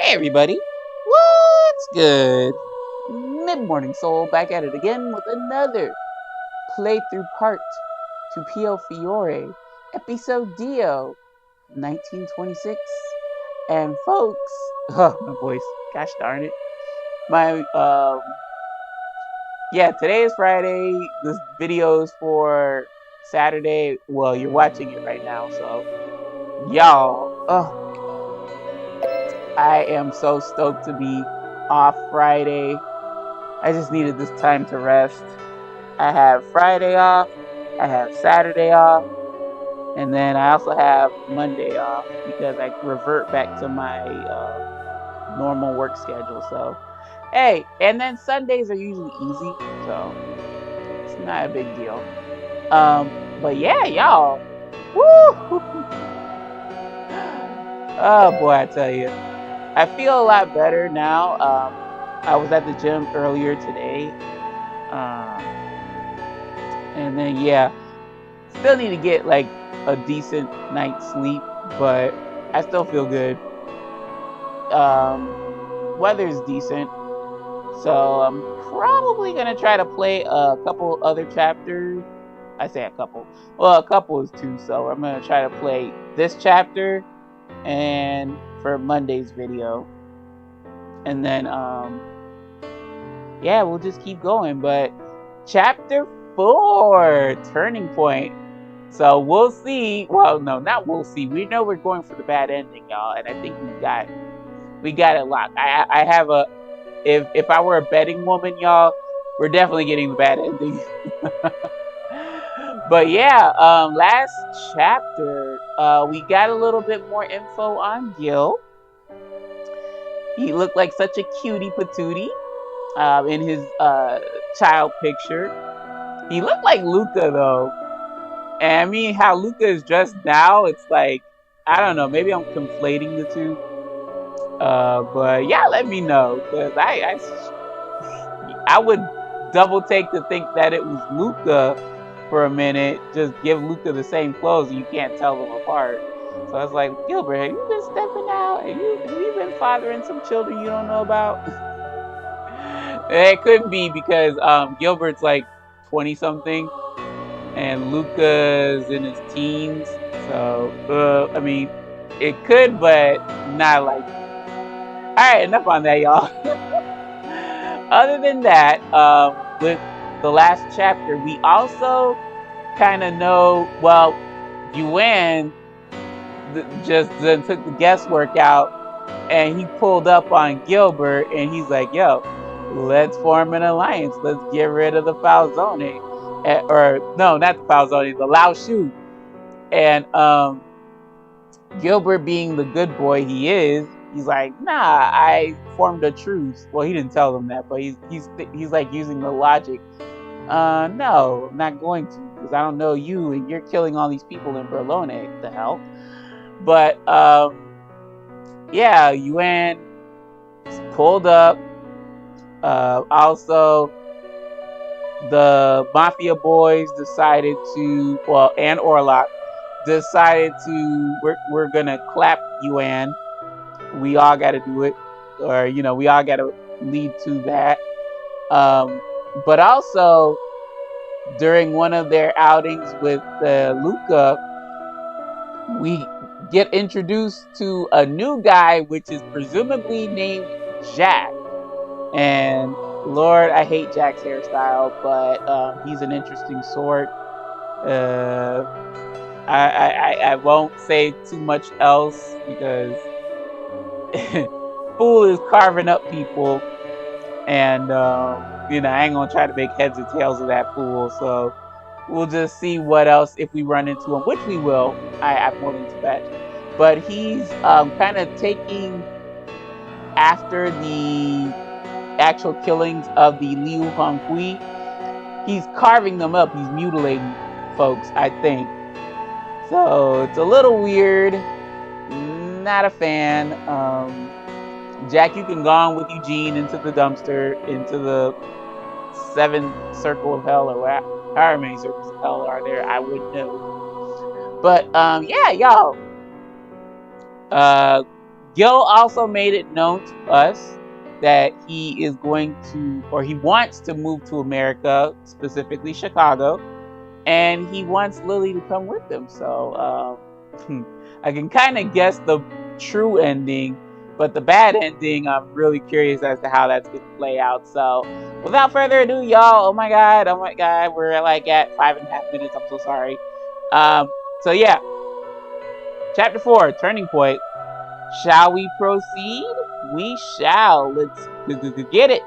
Hey everybody, what's good? MidMorningSol back at it again with another playthrough part to Piofiore, Episodio 1926. And folks, oh my voice, gosh darn it. Today is Friday. This video is for Saturday. Well, you're watching it right now, so I am so stoked to be off Friday. I just needed this time to rest. I have Friday off, I have Saturday off, and then I also have Monday off because I revert back to my normal work schedule. So, hey, and then Sundays are usually easy, so it's not a big deal. But yeah, y'all, woo! Oh boy, I tell you, I feel a lot better now. I was at the gym earlier today. And then still need to get like a decent night's sleep, but I still feel good. Weather's decent, so I'm probably gonna try to play a couple other chapters. I say a couple. Well, a couple is two, so I'm gonna try to play this chapter and for Monday's video, and then we'll just keep going. But chapter 4, turning point. So we'll see. Well, no, not we'll see. We know we're going for the bad ending, y'all, and I think we got it locked. I have a if I were a betting woman, y'all, we're definitely getting the bad ending. But last chapter, we got a little bit more info on Gil. He looked like such a cutie patootie in his child picture. He looked like Luca though. And I mean, how Luca is dressed now, it's like, I don't know, maybe I'm conflating the two. But yeah, let me know, because I would double take to think that it was Luca for a minute. Just give Luca the same clothes and you can't tell them apart. So I was like, Gilbert, have you been stepping out? Have you been fathering some children you don't know about? It couldn't be, because Gilbert's like 20 something and Luca's in his teens. So I mean, it could, but not like. Alright, enough on that, y'all. Other than that, with the last chapter, we also kind of know, well, Yuan just took the guesswork out, and he pulled up on Gilbert, and he's like, yo, let's form an alliance. Let's get rid of the Falzone. Or, no, not the Falzone, the Lao Shu. And Gilbert, being the good boy he is, he's like, nah, I formed a truce. Well, he didn't tell them that, but he's like using the logic. No, I'm not going to, because I don't know you, and you're killing all these people in Berlone. The hell. But Yuan pulled up. Also, the Mafia boys decided to, and Orlok decided to, we're gonna clap Yuan. We all gotta do it, or we all gotta lead to that. But also, during one of their outings with Luca, we get introduced to a new guy, which is presumably named Jack. And Lord, I hate Jack's hairstyle, but he's an interesting sort. I won't say too much else, because Fool is carving up people, and I ain't gonna try to make heads or tails of that fool. So we'll just see what else, if we run into him, which we will. I'm willing to bet. But he's kind of taking after the actual killings of the Liu Honghui. He's carving them up. He's mutilating folks, I think. So it's a little weird. Not a fan. Jack, you can go on with Eugene into the dumpster, into the 7th circle of hell, or however many circles of hell are there, I wouldn't know. But y'all. Gil also made it known to us that he is going to, or he wants to move to America, specifically Chicago, and he wants Lily to come with him. So I can kind of guess the true ending, but the bad ending, I'm really curious as to how that's going to play out. So without further ado, y'all, oh my god, we're like at 5.5 minutes. I'm so sorry. So yeah, chapter 4, turning point. Shall we proceed? We shall. Let's get it.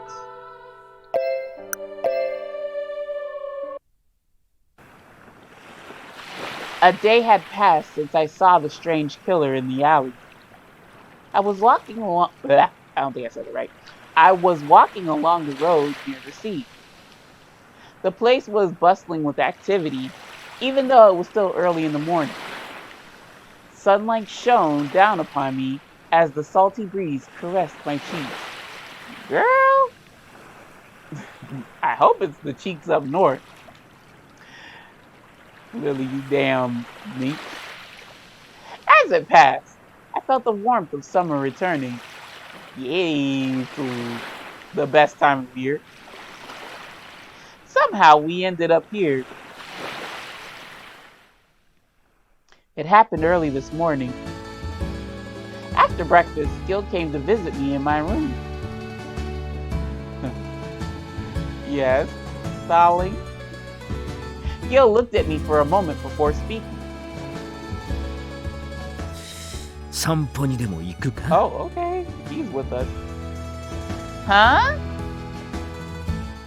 A day had passed since I saw the strange killer in the alley. I was walking along. I don't think I said it right. I was walking along the road near the sea. The place was bustling with activity, even though it was still early in the morning. Sunlight shone down upon me as the salty breeze caressed my cheeks. Girl, I hope it's the cheeks up north. Lily, you damn neat. As it passed, I felt the warmth of summer returning. Yay, to the best time of year. Somehow we ended up here. It happened early this morning. After breakfast, Gil came to visit me in my room. Yes, darling. Gil looked at me for a moment before speaking. 散歩にでも行くか? Oh, okay. He's with us. Huh?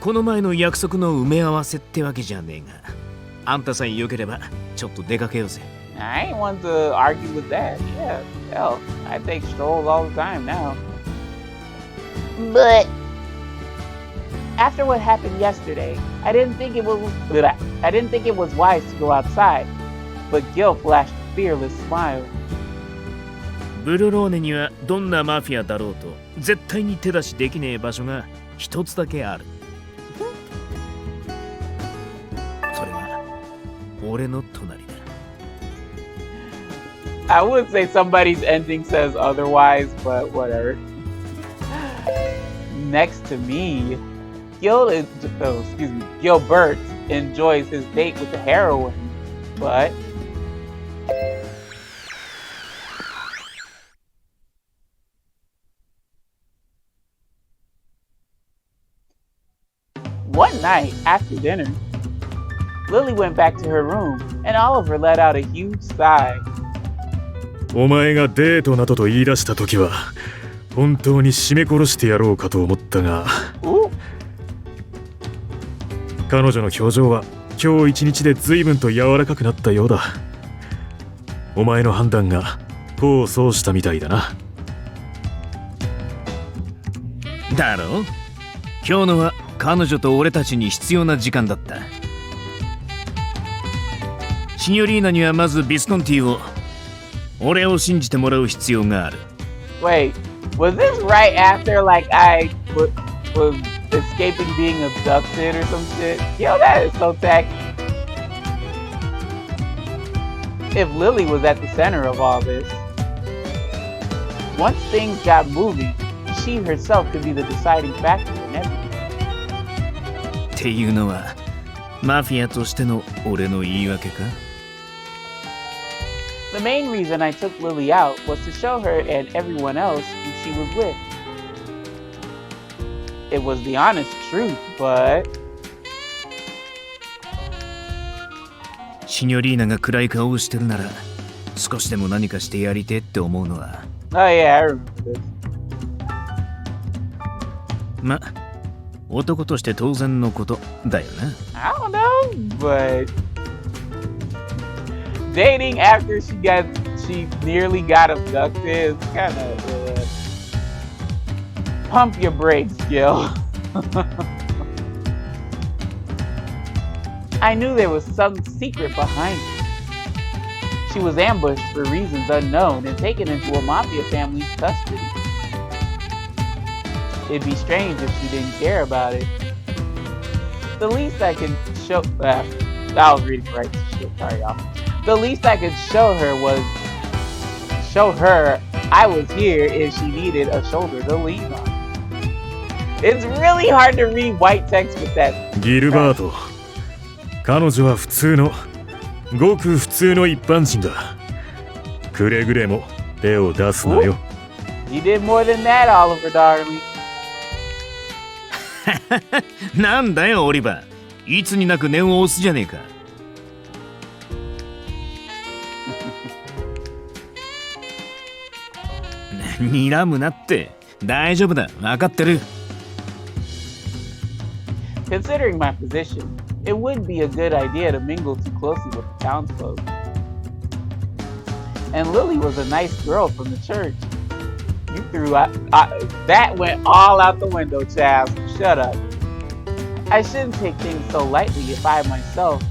この前の約束の埋め合わせってわけじゃねえが、あんたさえ良ければちょっと出かけようぜ。I ain't one to argue with that. Yeah, hell, I take strolls all the time now. But after what happened yesterday, I didn't think it was wise to go outside. But Gil flashed a fearless smile. ブルローネにはどんなマフィアだろうと絶対に手出しできねえ場所が一つだけある。それは俺の隣だ。I would say somebody's ending says otherwise, but whatever. Next to me, Gilbert enjoys his date with the heroine, but one night after dinner, Lily went back to her room and Oliver let out a huge sigh. お前がデートなどと言い出した時は本当に絞め殺してやろうかと思ったが、彼女の表情は今日一日で随分と柔らかくなったようだ。お前の判断が功を奏したみたいだな。だろう？今日のは彼女と俺たちに必要な時間だった。シニョリーナにはまずビスコンティを俺を信じてもらう必要がある。Wait, was this right after like I was escaping being abducted or some shit? Yo, that is so tacky. If Lily was at the center of all this, once things got moving, she herself could be the deciding factor in everything. っていうのはマフィアとしての俺の言い訳か？The main reason I took Lily out was to show her and everyone else who she was with. It was the honest truth, but... シニョリーナが暗い顔をしてるなら少しでも何かしてやりてって思うのは Oh yeah, I remember this. ま、男として当然のことだよな。I don't know, but... Dating after she nearly got abducted is kind of pump your brakes, Gil. I knew there was some secret behind it. She was ambushed for reasons unknown and taken into a mafia family's custody. It'd be strange if she didn't care about it. The least I could show... I was reading right shit, sorry y'all. The least I could show her I was here if she needed a shoulder to lean on. It's really hard to read white text with that. ギルバート、彼女は普通のごく普通の一般人だ。くれぐれも手を出すなよ。You did more than that, Oliver, darling. なんだよオリバー、いつになく念を押すじゃねえか。睨むなって、大丈夫だ、分かってる。Considering my position, it would be a good idea to mingle too closely with the townsfolk. And Lily was a nice girl from the church. You threw out, that went all out the window, child. Shut up. I shouldn't take things so lightly if I myself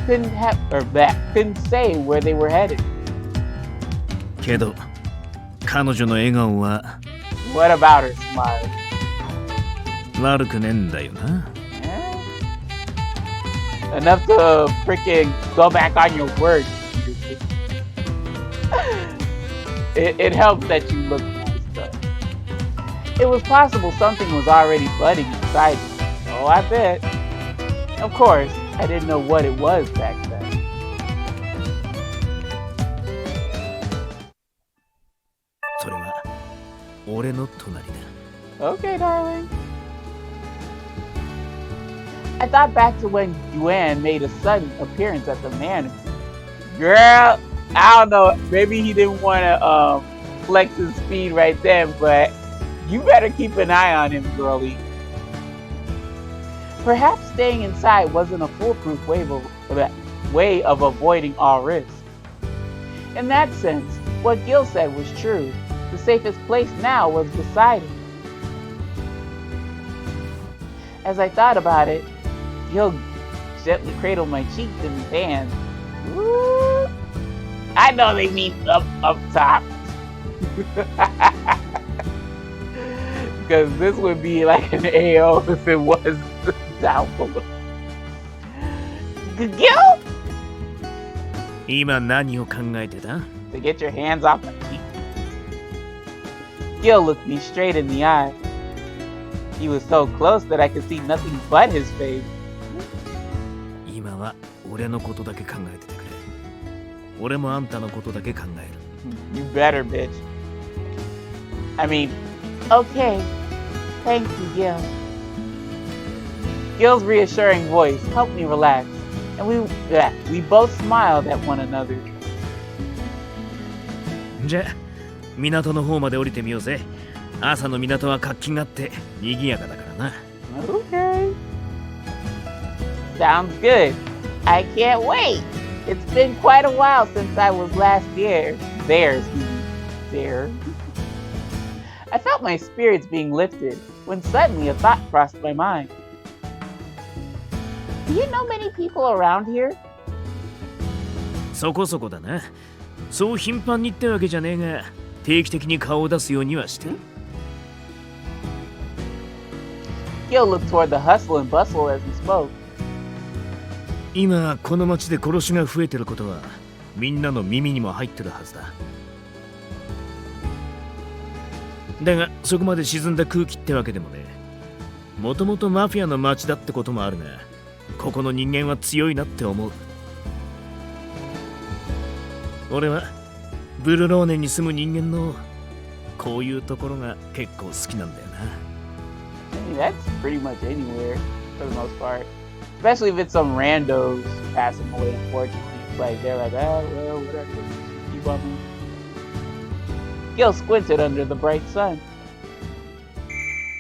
couldn't say where they were headed. けど、彼女の笑顔は What about her smile? 悪くねえんだよな。Enough to freaking go back on your word. It helps that you look nice, though. It was possible something was already budding inside you. Oh, I bet. Of course, I didn't know what it was back then. Okay, darling. I thought back to when Yuan made a sudden appearance at the manor. Girl, I don't know. Maybe he didn't want to flex his speed right then, but you better keep an eye on him, girlie. Perhaps staying inside wasn't a foolproof way of avoiding all risk. In that sense, what Gil said was true. The safest place now was beside him. As I thought about it, Gil gently cradled my cheeks in his hands. Ooh. I know they mean up top. Because this would be like an AO if it was down below. Gil? 今何を考えてた? To get your hands off my cheek. Gil looked me straight in the eye. He was so close that I could see nothing but his face. 今は俺のことだけ考えててくれ。俺もあんたのことだけ考える。You better, bitch. I mean, okay. Thank you, Gil. Gil's reassuring voice helped me relax, and we both smiled at one another. じゃあ、港の方まで降りてみようぜ。朝の港は活気があって賑やかだからな。Okay. Sounds good. I can't wait. It's been quite a while since I was last there. I felt my spirits being lifted when suddenly a thought crossed my mind. Do you know many people around here? そこそこだな。そう頻繁にってわけじゃねえが、定期的に顔を出すようにはしてる。Gil looked toward the hustle and bustle as he spoke. 今この町で殺しが増えてることはみんなの耳にも入ってるはずだ。だがそこまで沈んだ空気ってわけでもね。もともとマフィアの町だってこともあるが、ここの人間は強いなって思う。俺はブルローネンに住む人間のこういうところが結構好きなんだよな。That's pretty much anywhere for the most part. Especially if it's some randos passing away, unfortunately. Like, they're like, oh, well, whatever. Keep on moving. Gil squinted under the bright sun.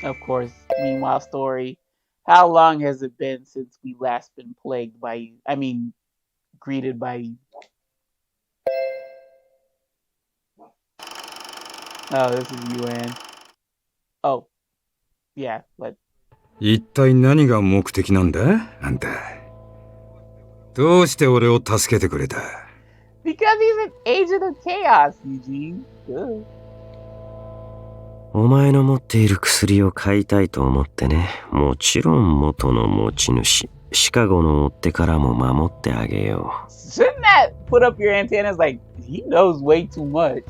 Of course, meanwhile story. How long has it been since we last been plagued by you? I mean, greeted by you. Oh, this is Yuan. Oh. Yeah, but... 一体何が目的なんだあんた。どうして俺を助けてくれた Because he's an agent of chaos, Eugene. Good. お前の持っている薬を買いたいと思ってね。もちろん元の持ち主。シカゴの追っ手からも守ってあげよう。Shouldn't that put up your antennas like, he knows way too much?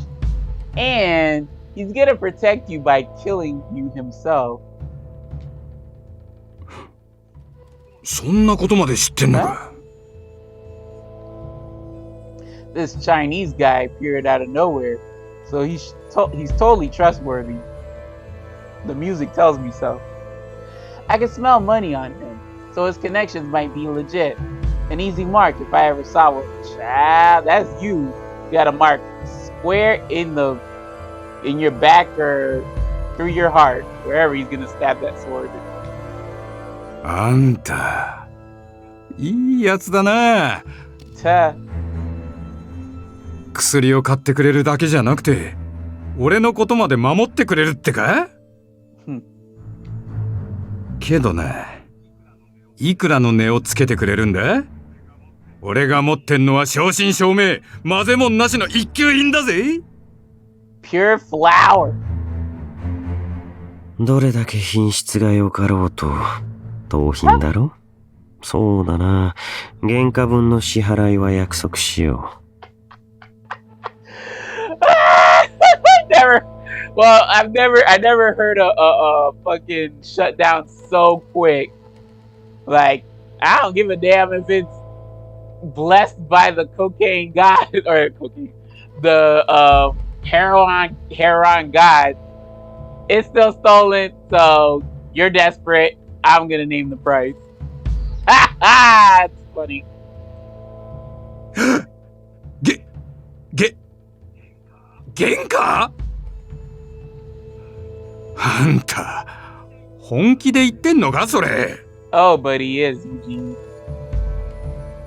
And he's gonna protect you by killing you himself. そんなことまで知ってんのか。This Chinese guy appeared out of nowhere, so he's totally trustworthy. The music tells me so. I can smell money on him, so his connections might be legit. An easy mark if I ever saw one. Child, that's you. You got a mark square in your back or through your heart, wherever he's gonna stab that sword. あんた、いいやつだな。薬を買ってくれるだけじゃなくて、俺のことまで守ってくれるってか？けどな、いくらの値をつけてくれるんだ？俺が持ってんのは正真正銘、混ぜもんなしの一級品だぜ。Pure flour. どれだけ品質が良かろうと、盗品だろ？そうだな。原価分の支払いは約束しよう。I never heard a fucking shutdown so quick. Like, I don't give a damn if it's blessed by the cocaine god or the heroin god. It's still stolen, so you're desperate. I'm gonna name the price. Ha ha! It's funny. 原価？あんた、本気で言ってんのかそれ？ Oh, but he is, Eugene.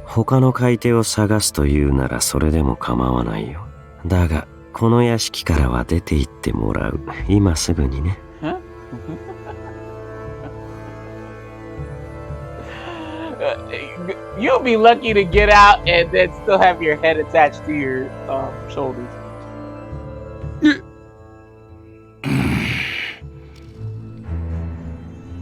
他の買い手を探すというならそれでも構わないよ。だが、この屋敷からは出て行ってもらう。今すぐにね。Huh? You'll be lucky to get out and then still have your head attached to your shoulders.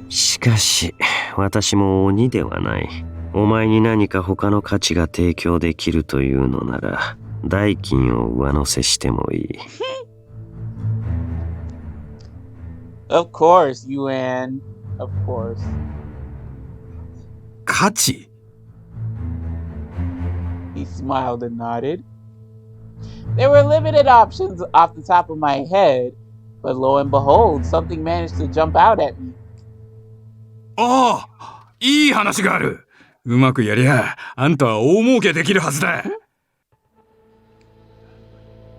しかし、私も鬼ではない。お前に何か他の価値が提供できるというのなら、代金を上乗せしてもいい。Of course, Yuan. Of course. 価値？ He smiled and nodded. There were limited options off the top of my head, but lo and behold, something managed to jump out at me. ああ、いい話がある。うまくやりゃ、あんたは大儲けできるはずだ。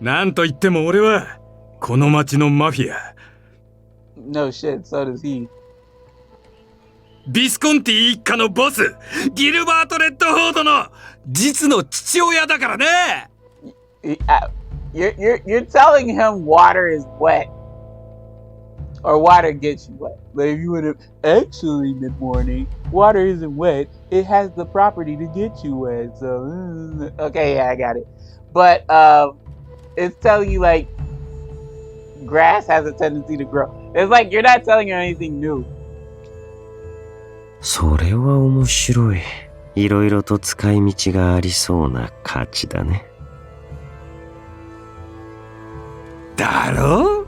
なんといっても俺は、この町のマフィア。No shit, so does he. ビスコンティ一家のボス、ギルバート・レッドフォードの実の父親だからね。You're telling him water is wet. Or water gets you wet. Like if you would have actually mid-morning, water isn't wet. It has the property to get you wet. So okay, yeah, I got it. But it's telling you like grass has a tendency to grow. It's like you're not telling her anything new. それは面白い。いろいろと使い道がありそうな価値だね。だろ？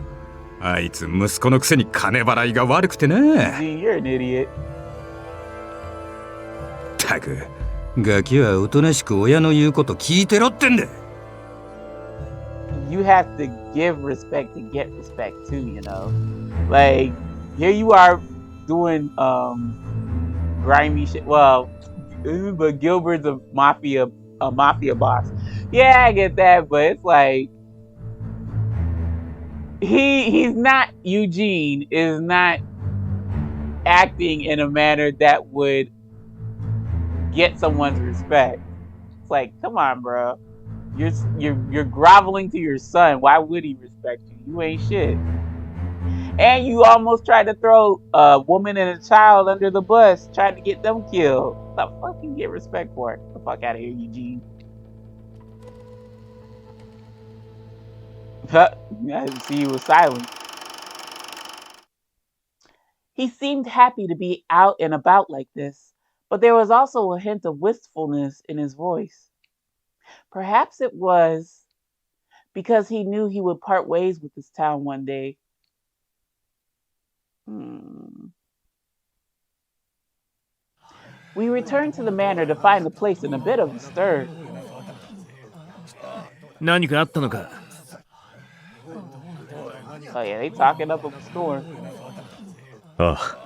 あいつ息子のくせに金払いが悪くてな。Gee, you're an idiot. たく、ガキはおとなしく親の言うこと聞いてろってんだ。You have to give respect to get respect too, you know. Like here you are doing grimy shit. Well, but Gilbert's a mafia boss. Yeah, I get that, but it's like he's not Eugene is not acting in a manner that would get someone's respect. It's like, come on, bro. You're groveling to your son. Why would he respect you? You ain't shit. And you almost tried to throw a woman and a child under the bus, trying to get them killed. What the fuck you get respect for? Get the fuck out of here, Eugene. I see he was silent. He seemed happy to be out and about like this, but there was also a hint of wistfulness in his voice. Perhaps it was because he knew he would part ways with this town one day. We returned to the manor to find the place in a bit of a stir. 何かあったのか Oh yeah, they talking up a storm. ああ、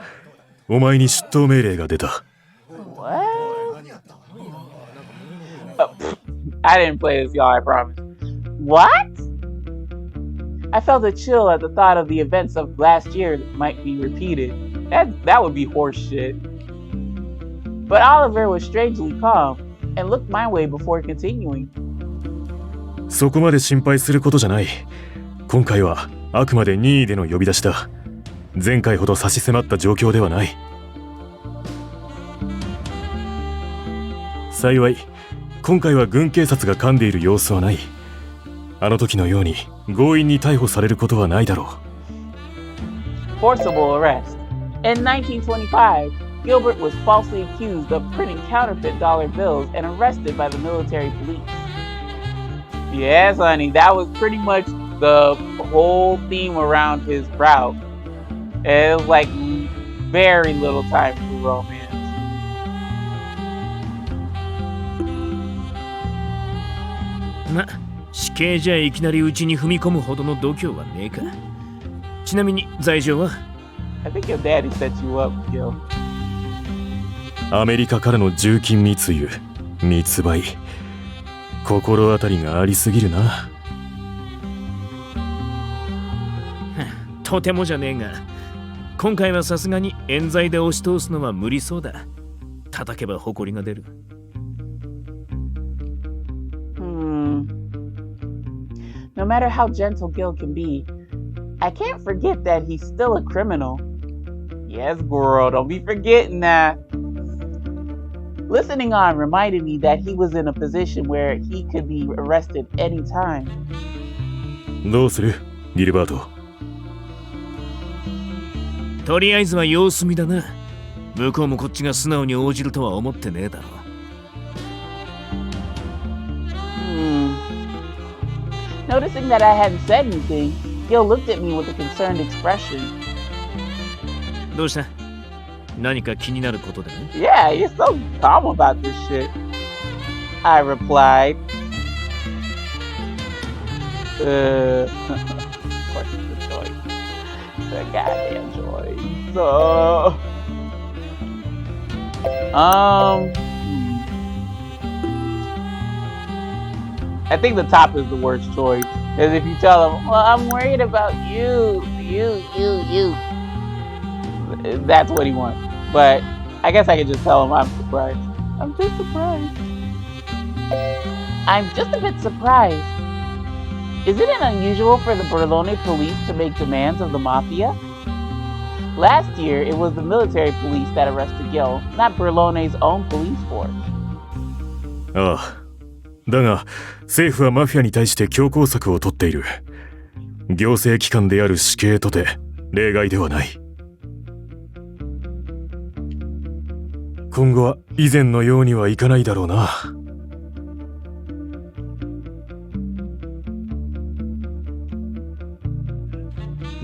お前に出頭命令が出た。What? I didn't play this, y'all, I promise. What? I felt a chill at the thought of the events of last year that might be repeated. That would be horse shit. But Oliver was strangely calm and looked my way before continuing. そこまで心配することじゃない。今回はあくまで任意での呼び出しだ。前回ほど差し迫った状況ではない。幸い、今回は軍警察が噛んでいる様子はない。あの時のように強引に逮捕されることはないだろう。Forcible arrest. In 1925, Gilbert was falsely accused of printing counterfeit dollar bills and arrested by the military police. Yes, honey, that was pretty much the whole theme around his route. It was like very little time for romance. ま、死刑じゃいきなりうちに踏み込むほどの度胸はねえか。ちなみに罪状は I think your daddy set you up, Gil. アメリカからの重金密輸、密売。心当たりがありすぎるな。とてもじゃねえが、今回はさすがに冤罪で押し通すのは無理そうだ。叩けば埃が出る。No matter how gentle Gil can be, I can't forget that he's still a criminal. Yes, girl, don't be forgetting that. Listening on reminded me that he was in a position where he could be arrested anytime. どうする、ギルバート。とりあえずは様子見だな。向こうもこっちが素直に応じるとは思ってねえだろ。Noticing that I hadn't said anything, Gil looked at me with a concerned expression. どうした？何か気になることでね。Yeah, you're so calm about this shit. I replied. Of course it's the choice. The goddamn choice. I think the top is the worst choice. Because if you tell them, well, I'm worried about you. That's what he wants. But I guess I could just tell him I'm surprised. I'm just surprised. I'm just a bit surprised. Isn't it unusual for the Berlone police to make demands of the mafia? Last year, it was the military police that arrested Gil, not Berlone's own police force. ああ。だが、政府はマフィアに対して強硬策を取っている。行政機関である死刑とて例外ではない。今後は以前のようにはいかないだろうな。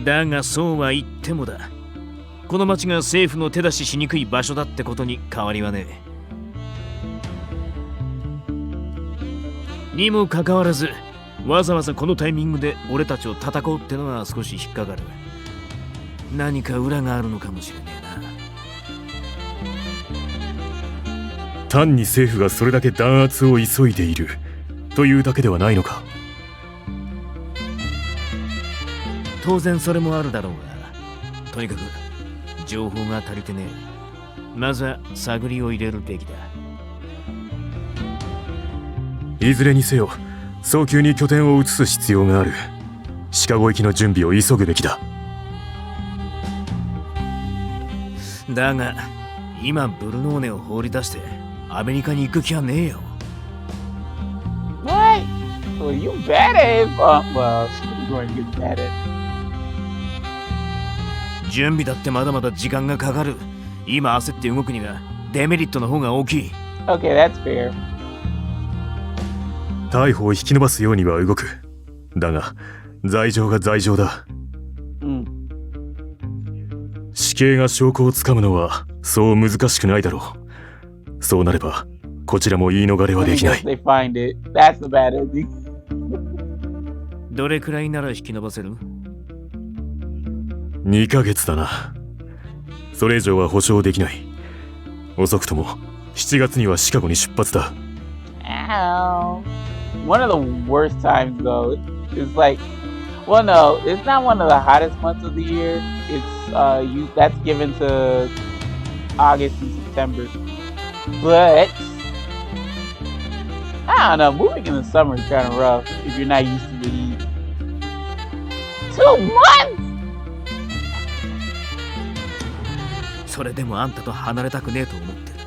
だがそうは言ってもだ。この町が政府の手出ししにくい場所だってことに変わりはねえ。にもかかわらず、わざわざこのタイミングで俺たちを叩こうってのは少し引っかかる。何か裏があるのかもしれねえな。単に政府がそれだけ弾圧を急いでいるというだけではないのか。当然それもあるだろうが、とにかく情報が足りてねえ。まずは探りを入れるべきだ。いずれにせよ、早急に拠点を移す必要がある。シカゴ行きの準備を急ぐべきだ。だが、今ブルノーネを放り出してアメリカに行く気はねえよ。What? Well, you bad at it. Well, she's going to get bad at it. 準備だってまだまだ時間がかかる。今焦って動くにはデメリットの方が大きい。Okay, that's fair. 逮捕を引き延ばすようには動く。だが罪状が罪状だ。Mm. 死刑が証拠をつかむのはそう難しくないだろう。そうなればこちらも言い逃れはできない。 They find it. That's the bad ending. どれくらいなら引き延ばせる？ 2ヶ月だな。それ以上は保証できない。遅くとも7月にはシカゴに出発だ。 Ow. One of the worst times though is like, well, no, it's not one of the hottest months of the year. It's that's given to August and September. But I don't know, moving in the summer is kind of rough if you're not used to the heat. 2 months. それでもあんたと離れたくねえと思ってる。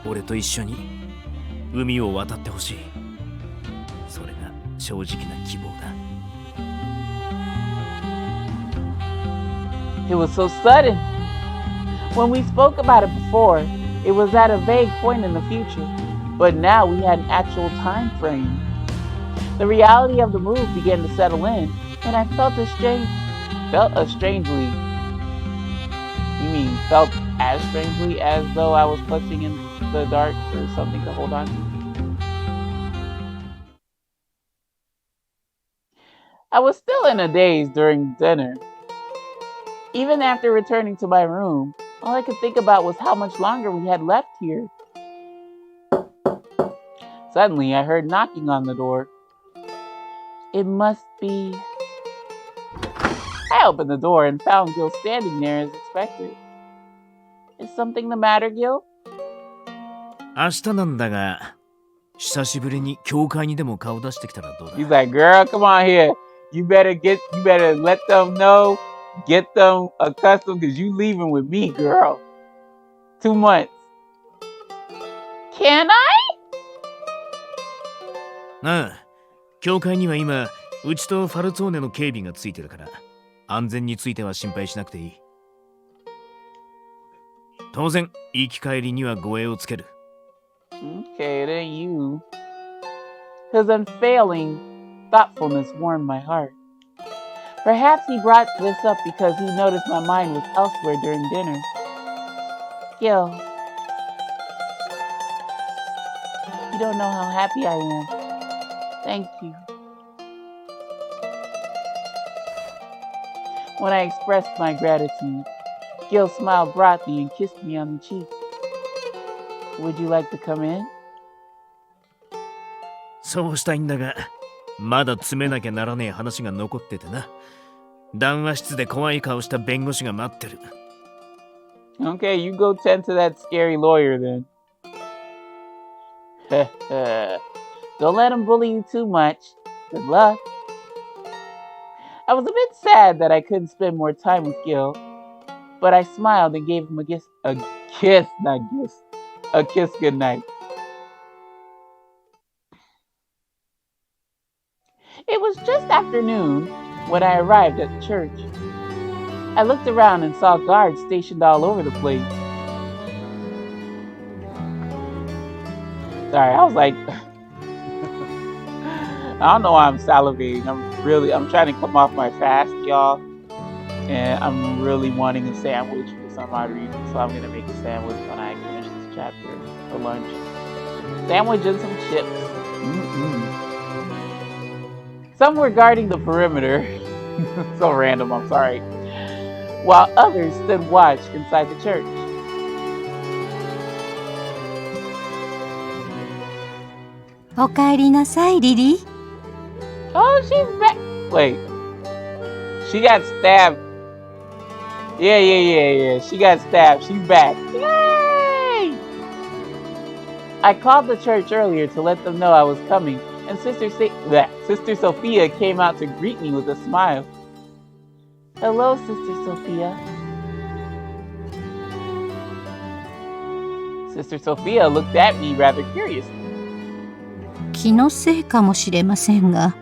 俺と一緒に海を渡ってほしい。それが正直な希望だ。It was so sudden. When we spoke about it before, it was at a vague point in the future, but now we had an actual time frame. The reality of the move began to settle in, and I felt strangely. You mean felt as strangely as though I was clutching in the dark for something to hold on to? I was still in a daze during dinner. Even after returning to my room, all I could think about was how much longer we had left here. Suddenly, I heard knocking on the door. It must be... I opened the door and found Gil standing there as expected. Is something the matter, Gil? 明日なんだが、久しぶりに教会にでも顔出してきたらどうだ？ He's like, girl, come on here. You better let them know, get them accustomed, because you leaving with me, girl. 2 months. Can I? ああ、教会には今、うちとファルツォーネの警備がついてるから、安全については心配しなくていい。当然、行き帰りには護衛をつける。Okay, then you. His unfailing thoughtfulness warmed my heart. Perhaps he brought this up because he noticed my mind was elsewhere during dinner. Gil, you don't know how happy I am. Thank you. When I expressed my gratitude, Gil smiled broadly and kissed me on the cheek. Would you like to come in? そうしたいんだが、まだ詰めなきゃならねえ話が残っててな。談話室で怖い顔した弁護士が待ってる。Okay, you go tend to that scary lawyer then. Don't let him bully you too much. Good luck. I was a bit sad that I couldn't spend more time with Gil, but I smiled and gave him a kiss goodnight. It was just afternoon when I arrived at the church. I looked around and saw guards stationed all over the place. Sorry, I was like, I don't know why I'm salivating. I'm trying to come off my fast, y'all. And I'm really wanting a sandwich for some odd reason. So I'm going to make a sandwich when I finish this chapter for lunch. Sandwich and some chips. Some were guarding the perimeter. So random, I'm sorry. While others stood watch inside the church. Okaerinasai, Lily. Oh, she's back. Wait. She got stabbed. Yeah. She got stabbed. She's back. Yay! I called the church earlier to let them know I was coming, and Sister Sophia came out to greet me with a smile. Hello, Sister Sophia. Sister Sophia looked at me rather curiously. 気のせいかもしれませんが、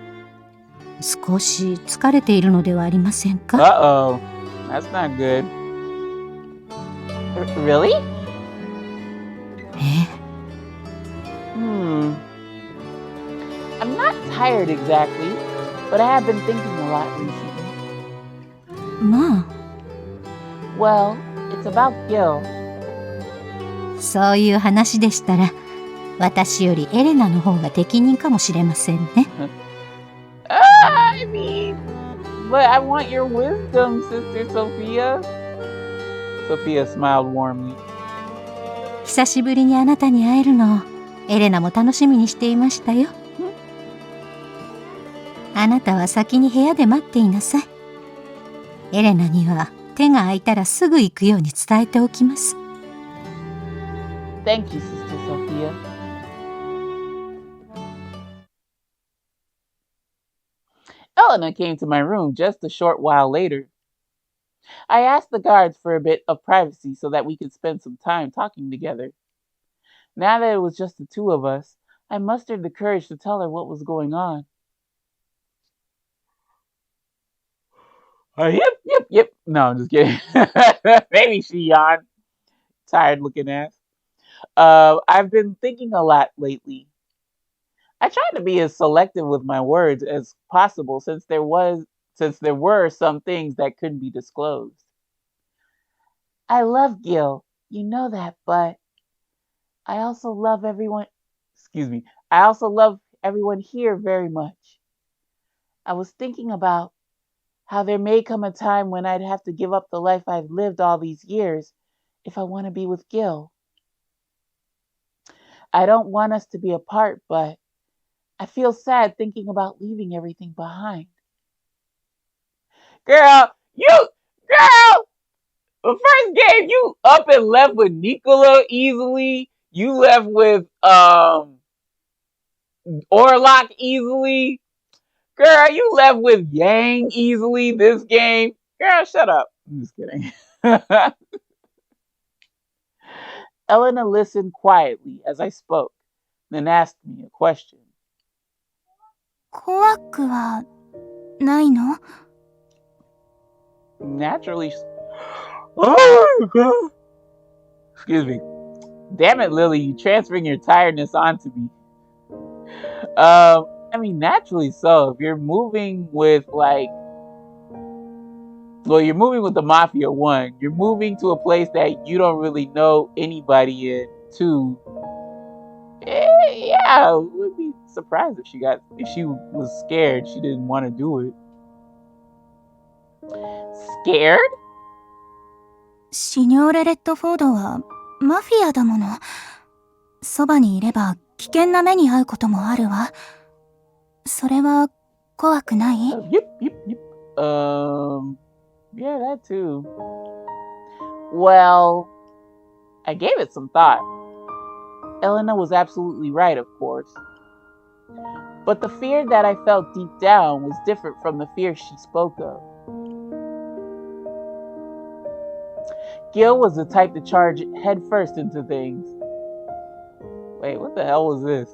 少し疲れているのではありませんか？ Uh-oh. That's not good. Really? ええ。I'm not tired exactly, but I have been thinking a lot recently. まあ、 Well, it's about Gil. そういう話でしたら、私よりエレナの方が適任かもしれませんね。I mean, but I want your wisdom, Sister Sophia. Sophia smiled warmly. 久しぶりにあなたに会えるのをエレナも楽しみにしていましたよ。あなたは先に部屋で待っていなさい。エレナには手が空いたらすぐ行くように伝えておきます。Thank you, Sister Sophia. Elena came to my room just a short while later. I asked the guards for a bit of privacy so that we could spend some time talking together. Now that it was just the two of us, I mustered the courage to tell her what was going on. Yep. No, I'm just kidding. Maybe she yawned. Tired looking ass. I've been thinking a lot lately. I tried to be as selective with my words as possible since there were some things that couldn't be disclosed. I love Gil, you know that, but I also love everyone here very much. I was thinking about how there may come a time when I'd have to give up the life I've lived all these years if I want to be with Gil. I don't want us to be apart, but I feel sad thinking about leaving everything behind. Girl! The first game, you up and left with Nicola easily. You left with Orlok easily. Girl, you left with Yang easily this game. Girl, shut up. I'm just kidding. Elena listened quietly as I spoke, then asked me a question. 怖くはないの? Naturally. Oh, God. Excuse me. Damn it, Lily, you transferring your tiredness onto me. I mean, naturally so. If you're moving with you're moving with the Mafia, one. You're moving to a place that you don't really know anybody in. Two. Yeah, I would be surprised if she was scared. She didn't want to do it. Scared? シニョーレ・レッドフォードはマフィアだもの。そばにいれば危険な目に遭うこともあるわ。それは怖くない？ Yep. Yeah, that too. Well, I gave it some thought. Elena was absolutely right, of course. But the fear that I felt deep down was different from the fear she spoke of. Gil was the type to charge headfirst into things. Wait, what the hell was this?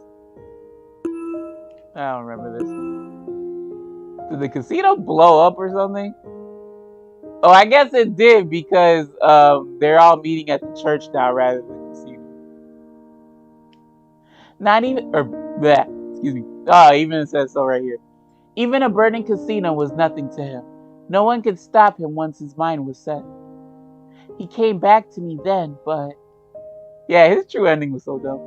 I don't remember this. Did the casino blow up or something? Oh, I guess it did because they're all meeting at the church now rather than the casino. Excuse me. Oh, even it says so right here. Even a burning casino was nothing to him. No one could stop him once his mind was set. He came back to me then, but yeah, his true ending was so dumb.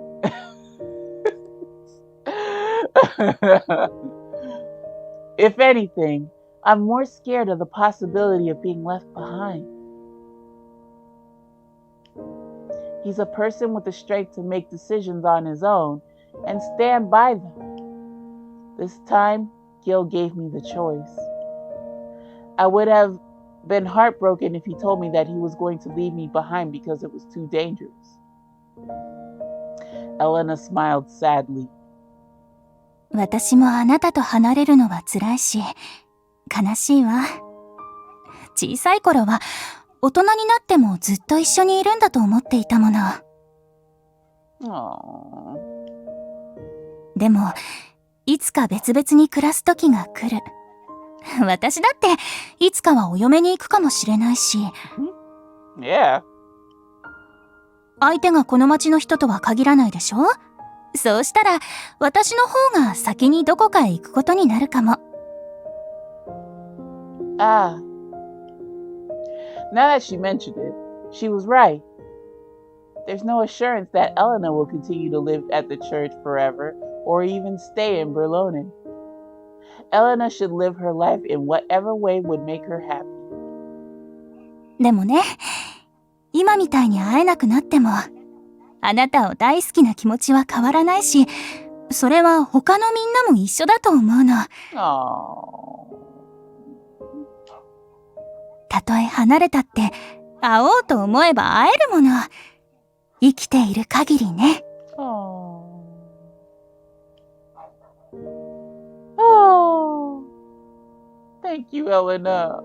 If anything, I'm more scared of the possibility of being left behind. He's a person with the strength to make decisions on his own and stand by them. This time, Gil gave me the choice. I would have been heartbroken if he told me that he was going to leave me behind because it was too dangerous. Elena smiled sadly. 私もあなたと離れるのは辛いし、悲しいわ。小さい頃は大人になってもずっと一緒にいるんだと思っていたもの。でも、いつか別々に暮らす時が来る。私だっていつかはお嫁に行くかもしれないし。Yeah. 相手がこの町の人とは限らないでしょ？そうしたら私の方が先にどこかへ行くことになるかも。Ah, now that she mentioned it, she was right. There's no assurance that Elena will continue to live at the church forever or even stay in Berlone. Elena should live her life in whatever way would make her happy. でもね、今みたいに会えなくなっても、あなたを大好きな気持ちは変わらないし、それは他のみんなも一緒だと思うの。Aww. たとえ離れたって会おうと思えば会えるもの。生きている限りね。Oh. Oh. Thank you, Elena.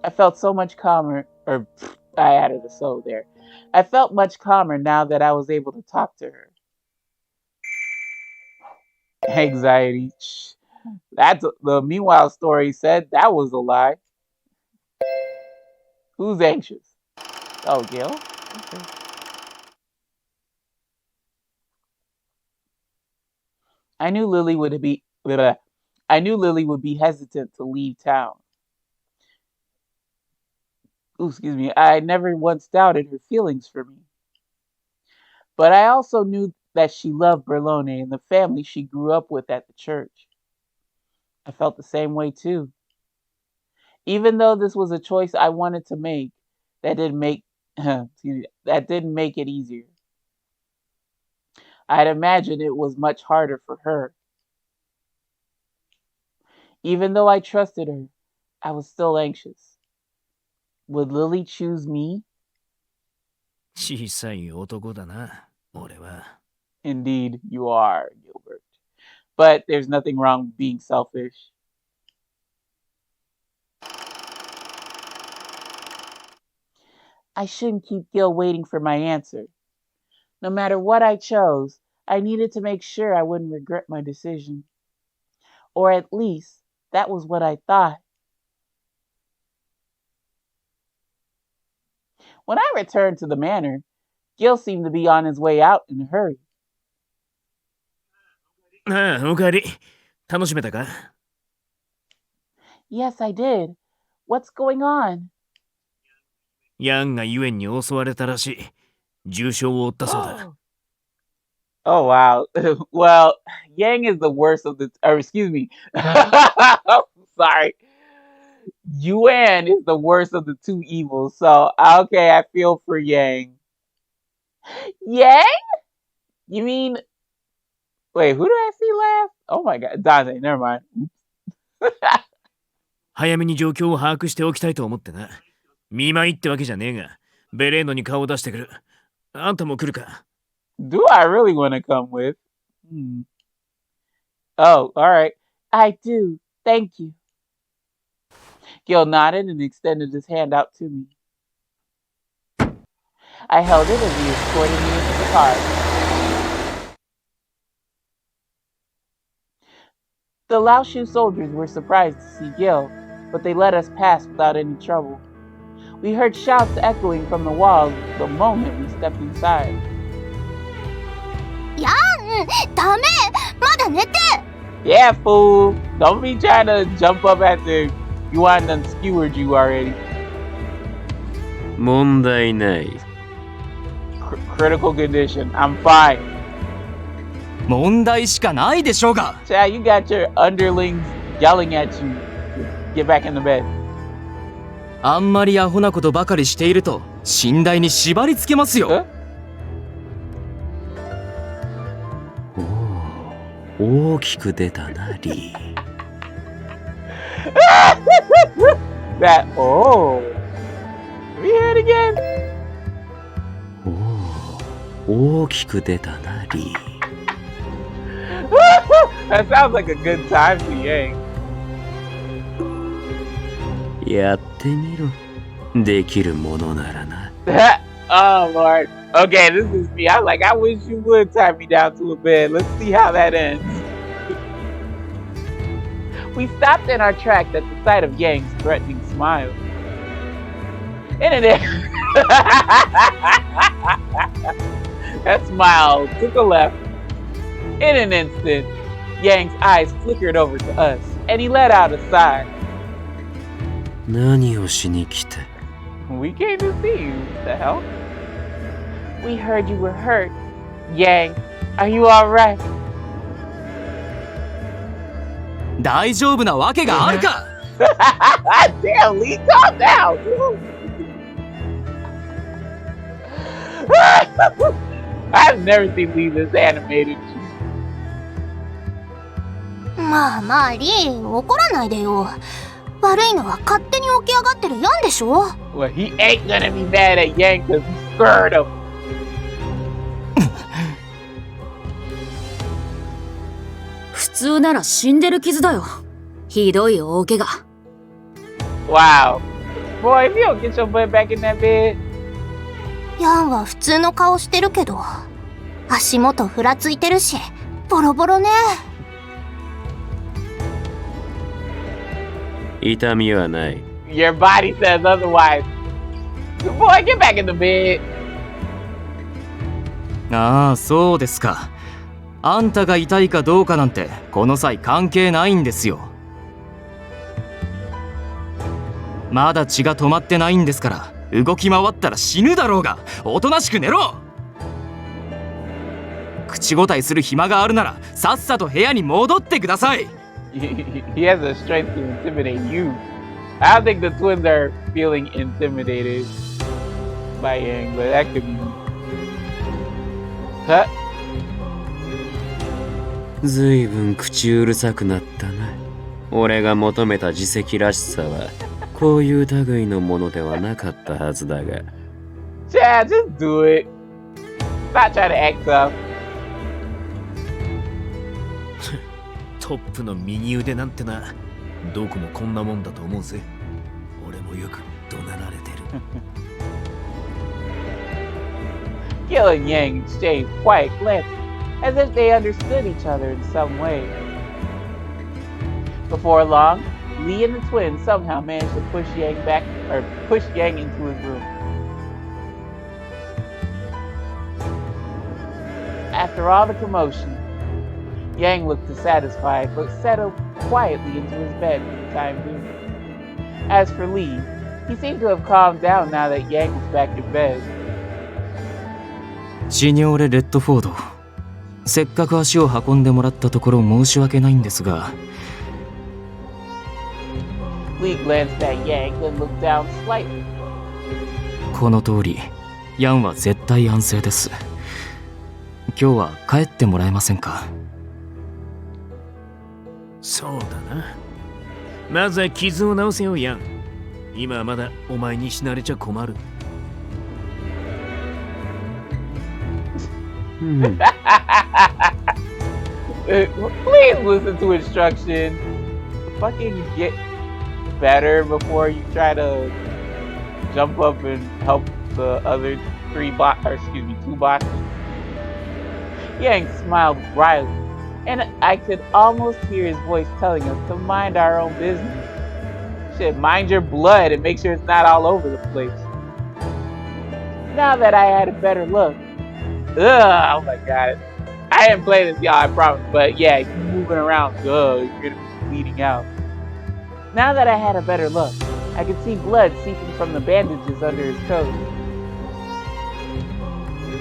I felt so much calmer, or I added a so there. I felt much calmer now that I was able to talk to her. Anxiety. That's the meanwhile story said that was a lie. Who's anxious? Oh, Gil. Okay. I knew Lily would be hesitant to leave town. Ooh, excuse me. I never once doubted her feelings for me. But I also knew that she loved Berlone and the family she grew up with at the church. I felt the same way too. Even though this was a choice I wanted to make, that didn't make it easier. I'd imagine it was much harder for her. Even though I trusted her, I was still anxious. Would Lily choose me? 小さい男だな、俺は。 Indeed, you are, Gilbert. But there's nothing wrong with being selfish. I shouldn't keep Gil waiting for my answer. No matter what I chose, I needed to make sure I wouldn't regret my decision. Or at least, that was what I thought. When I returned to the manor, Gil seemed to be on his way out in a hurry. ああ、おかえり。楽しめたか？ Yes, I did. What's going on? ヤンがユエンに襲われたらしい。重傷を負ったそうだ。Oh, wow. Well, Yang is the worst of the... Or excuse me. Sorry. Yuan is the worst of the two evils. So, okay, I feel for Yang. Yang? You mean... Wait, who did I see last? Oh my god. Dante, never mind. 早めに状況を把握しておきたいと思ってな。見舞いってわけじゃねえが、ベレーノに顔を出してくる。あんたも来るか？ Do I really want to come with? Oh, alright. I do. Thank you. Gil nodded and extended his hand out to me. I held it as he escorted me into the car. The Laoshu soldiers were surprised to see Gil, but they let us pass without any trouble. We heard shouts echoing from the walls the moment we stepped inside. ヤン、ダメ、まだ寝て。 Yeah, fool! Don't be trying to jump up after Yuan done skewered you already. 問題ない。Critical condition. I'm fine. 問題しかないでしょうが。 Chad, you got your underlings yelling at you. Get back in the bed. あんまりアホなことばかりしていると寝台に縛り付けますよ。大きく出たな、リー。That, oh. We hear it again? 大きく出たな、リー。That sounds like a good time to Yang. やってみろ。できるものならな。Oh, Lord. Okay, this is me. I wish you would tie me down to a bed. Let's see how that ends. We stopped in our tracks at the sight of Yang's threatening smile. That smile took a left. In an instant, Yang's eyes flickered over to us, and he let out a sigh. 何をしに来て We came to see you. What the hell? We heard you were hurt. Yang, are you alright? 大丈夫なわけがあるか。Damn, Lee, calm down, dude. I've never seen Lee this animated. まあまあリー、怒らないでよ。悪いのは勝手に起き上がってるヤンでしょ。 Well, he ain't gonna be mad at Yang because he scared him. 普通なら死んでる傷だよ。ひどい大怪我。Wow. Boy, if you don't get your butt back in that bed. ヤンは普通の顔してるけど、足元ふらついてるし、ボロボロね。痛みはない Your body says otherwise. Boy, get back in the bed. ああ、そうですか。あんたが痛いかどうかなんてこの際関係ないんですよ。まだ血が止まってないんですから、動き回ったら死ぬだろうが、おとなしく寝ろ。口答えする暇があるならさっさと部屋に戻ってください。He has a strength to intimidate you. I don't think the twins are feeling intimidated by Yang, but that could be. Huh? ずいぶん口うるさくなったな。俺が求めた自責らしさはこういう類のものではなかったはずだが。Chad, just do it. Stop trying to act tough. トップの右腕なんてな、どこもこんなもんだと思うぜ。俺もよく怒鳴られてる。Gil and Yang exchanged quiet glances, as if they understood each other in some way. Before long, Lee and the twins somehow managed to push Yang into his room. After all the commotion, Yang looked dissatisfied, but settled quietly into his bed for the time being. As for Lee, he seemed to have calmed down now that Yang was back in bed. シニョーレ・レッドフォード、せっかく足を運んでもらったところ申し訳ないんですが。Lee glanced at Yang, then looked down slightly. この通り、ヤンは絶対安静です。今日は帰ってもらえませんか。そうだな。まずは傷を治せよ、ヤン。今はまだお前に死なれちゃ困る。Please listen to instruction. Fucking get better before you try to jump up and help the other two boxes. Yang smiled wryly, and I could almost hear his voice telling us to mind our own business. Shit, mind your blood and make sure it's not all over the place. Now that I had a better look, oh my god. I didn't play this, y'all, I promise. But yeah, if you're moving around, you're gonna be bleeding out. Now that I had a better look, I could see blood seeping from the bandages under his coat.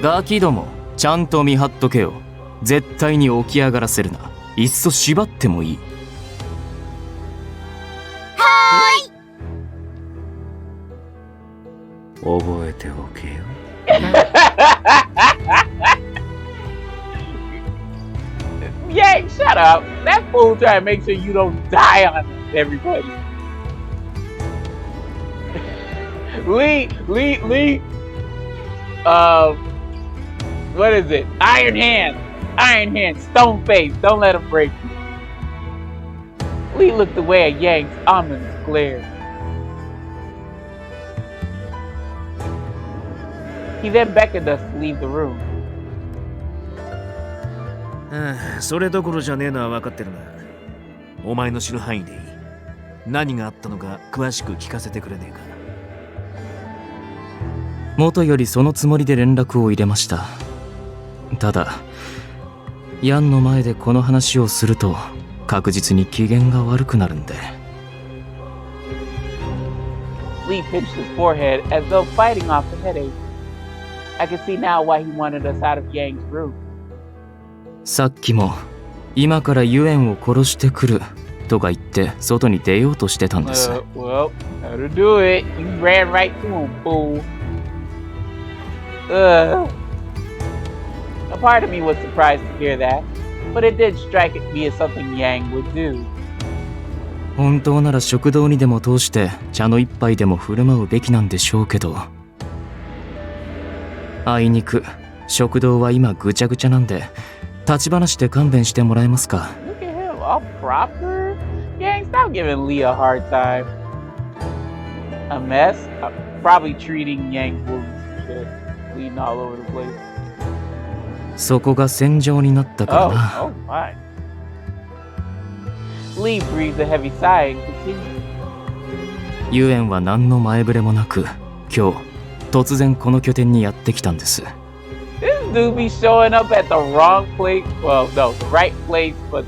ガキども、ちゃんと見張っとけよ。絶対に起き上がらせるな。いっそ縛ってもいい。覚えておけよ。Yang, shut up. That fool trying to make sure you don't die on everybody. Lee. What is it? Iron hand, stone face. Don't let him break you. Lee looked away at Yang's ominous glare. He then beckoned us to leave the room. それどころじゃねえのは分かってるが、お前の知る範囲でいい。何があったのか詳しく聞かせてくれねえか。元よりそのつもりで連絡を入れました。ただヤンの前でこの話をすると確実に機嫌が悪くなるんで。 Lee pinched his forehead as though fighting off the headache. I could see now why he wanted us out of Yang's room. さっきも今からユエンを殺してくるとか言って外に出ようとしてたんです。Well, how to do it? You ran right to him, fool. A part of me was surprised to hear that, but it did strike me as something Yang would do. 本当なら食堂にでも通して茶の一杯でも振る舞うべきなんでしょうけど、あいにく食堂は今ぐちゃぐちゃなんで立ち話で勘弁してもらえますか。 Look at him, all proper. Yang, stop giving Lee a hard time. A mess? Probably treating Yang's wounds and shit, bleeding all over the place. そこが戦場になったからな。Oh my. Lee breathed a heavy sigh and continued. ユエンは何の前触れもなく今日突然この拠点にやってきたんです。 This dude be showing up at the wrong place. Well, no, the right place, but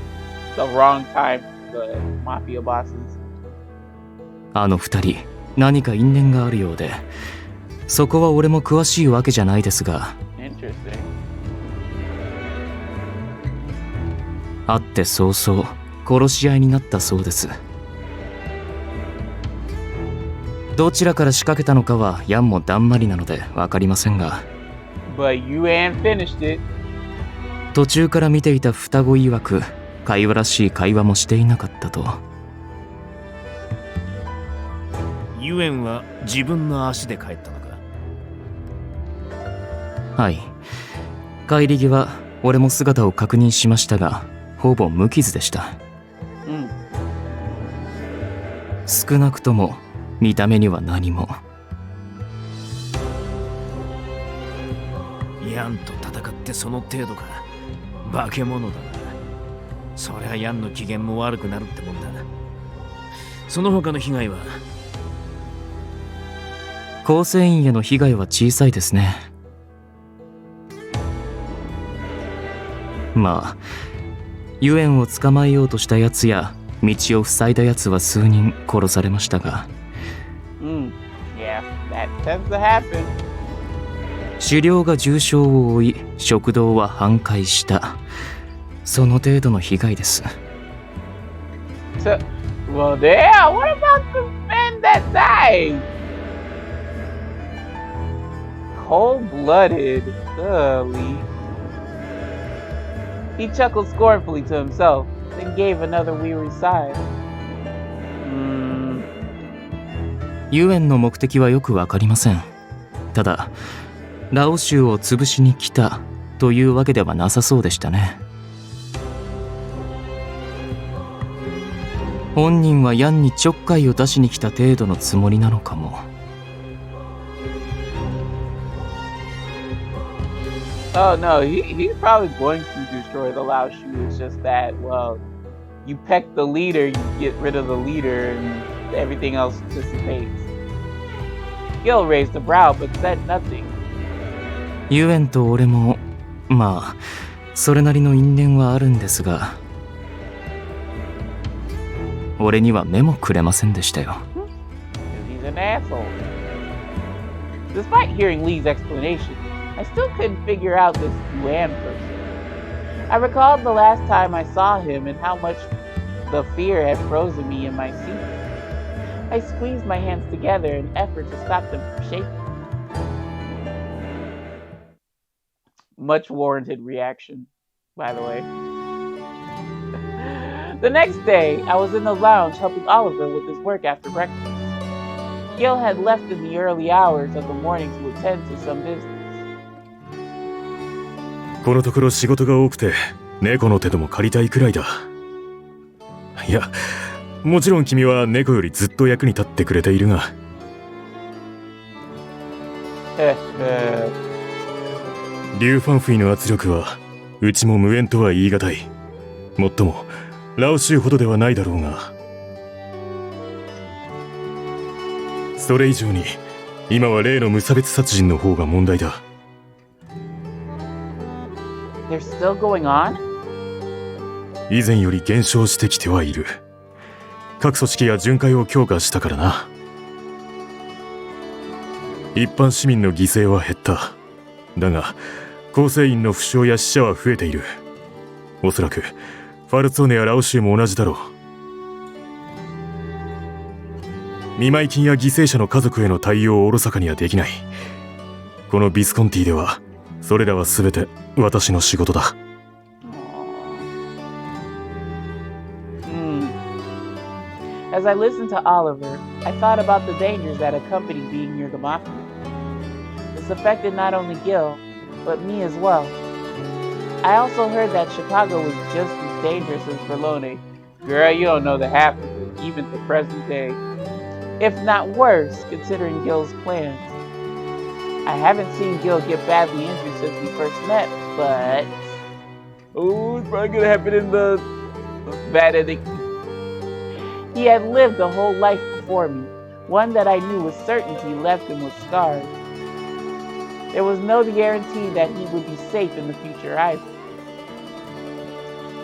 the wrong time. The mafia bosses. あの二人何か因縁があるようで、そこは俺も詳しいわけじゃないですが、 Interesting. 会って早々殺し合いになったそうです。どちらから仕掛けたのかはヤンもだんまりなので分かりませんが、 But Yuan finished it. 途中から見ていた双子曰く会話らしい会話もしていなかったと。ユエンは自分の足で帰ったのか。はい、帰り際俺も姿を確認しましたがほぼ無傷でした。少なくとも見た目には何も。ヤンと戦ってその程度か。化け物だな。そりゃヤンの機嫌も悪くなるってもんだ。その他の被害は？構成員への被害は小さいですね。まあユエンを捕まえようとしたやつや道を塞いだやつは数人殺されましたが、 Yeah, that tends to happen. 狩猟が重傷を負い食堂は半壊した、その程度の被害です。 Well, yeah, what about the men that died? Cold-blooded. Lee. He chuckled scornfully to himself, then gave another weary sigh. ユエンの目的はよくわかりません。ただラオ州を潰しに来たというわけではなさそうでしたね。本人はヤンにちょっかいを出しに来た程度のつもりなのかも。Oh no, he's probably going to destroy the Lao Shu. It's just that, well, you peck the leader, you get rid of the leader, and everything else dissipates. Gil raised a brow but said nothing. ユエンと俺もまあそれなりの因縁はあるんですが、俺には目もくれませんでしたよ。 He's an asshole. Despite hearing Lee's explanation, I still couldn't figure out this Yuan person. I recalled the last time I saw him and how much the fear had frozen me in my seat. I squeezed my hands together in an effort to stop them from shaking. Much warranted reaction, by the way. The next day, I was in the lounge helping Oliver with his work after breakfast. Gil had left in the early hours of the morning to attend to some business. このところ仕事が多くて猫の手でも借りたいくらいだ。いや、もちろん君は猫よりずっと役に立ってくれているが。リュウ・ファンフィの圧力はうちも無縁とは言い難い。もっともラオ州ほどではないだろうが、それ以上に今は例の無差別殺人の方が問題だ。they're still going on? 以前より減少してきてはいる。各組織が巡回を強化したからな。一般市民の犠牲は減った。だが構成員の負傷や死者は増えている。おそらくファルツォネやラオシュも同じだろう。見舞金や犠牲者の家族への対応をおろそかにはできない。このビスコンティではそれらは全て私の仕事だ。As I listened to Oliver, I thought about the dangers that accompany being near the mafia. This affected not only Gil, but me as well. I also heard that Chicago was just as dangerous as Berlone. Girl, you don't know the half of it, even to present day. If not worse, considering Gil's plans. I haven't seen Gil get badly injured since we first met, but... Oh, it's probably gonna happen in the bad ending. He had lived a whole life before me, one that I knew with certainty left him with scars. There was no guarantee that he would be safe in the future either.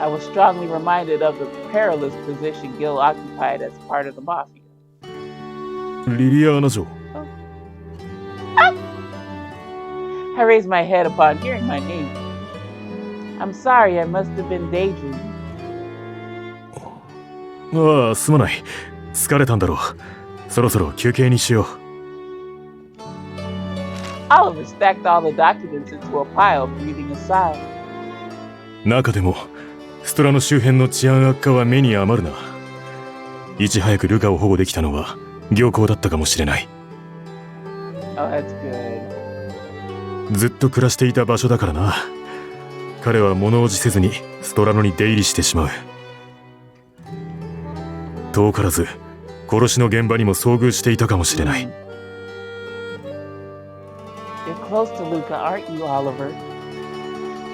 I was strongly reminded of the perilous position Gil occupied as part of the mafia. リリアーナ城。I raised my head upon hearing my name. I'm sorry, I must have been daydreaming. ああ、すまない。疲れたんだろう。そろそろ休憩にしよう。Oliver stacked all the documents into a pile, breathing a sigh. 中でもストラの周辺の治安悪化は目に余るな。いち早くルカを保護できたのは行幸だったかもしれない。Oh, that's good. ずっと暮らしていた場所だからな。彼は物おじせずにストラノに出入りしてしまう。遠からず殺しの現場にも遭遇していたかもしれない。You're close to Luca, aren't you, Oliver?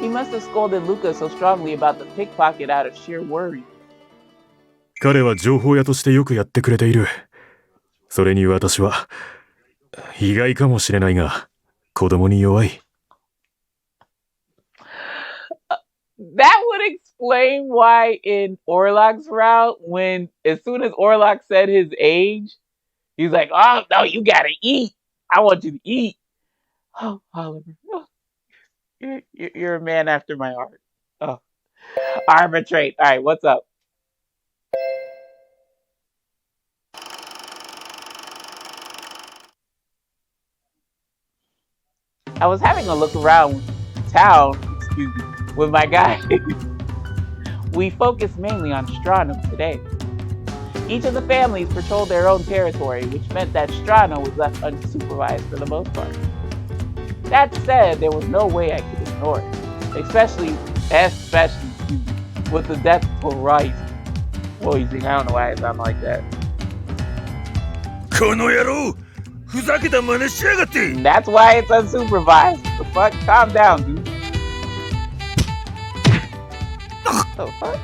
He must have scolded Luca so strongly about the pickpocket out of sheer worry. 彼は情報屋としてよくやってくれている。それに私は意外かもしれないが子供に弱い。That would explain why in Orlok's route, as soon as Orlok said his age, he's like, "Oh no, you gotta eat. I want you to eat." Oh, Oliver, oh, you're a man after my heart. Oh, arbitrate. All right, what's up? I was having a look around town, excuse me, with my guys. We focused mainly on Strano today. Each of the families patrolled their own territory, which meant that Strano was left unsupervised for the most part. That said, there was no way I could ignore it, especially with the death of Rice. Poison, I don't know why I sound like that. That's why it's unsupervised. The fuck? Calm down, dude. The fuck?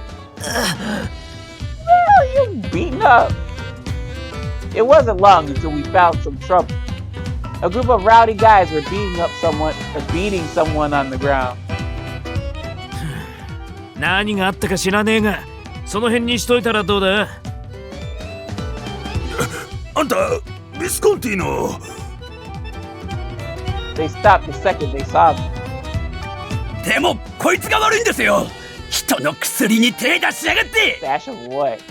No, you're beaten up. It wasn't long until we found some trouble. A group of rowdy guys were beating someone on the ground. 何があったか知らねえが、その辺にしといたらどうだ？あんた、ビスコンティの。They stopped the second they saw me. でも、こいつが悪いんですよ。人の薬に手出しやがって。Dash of what?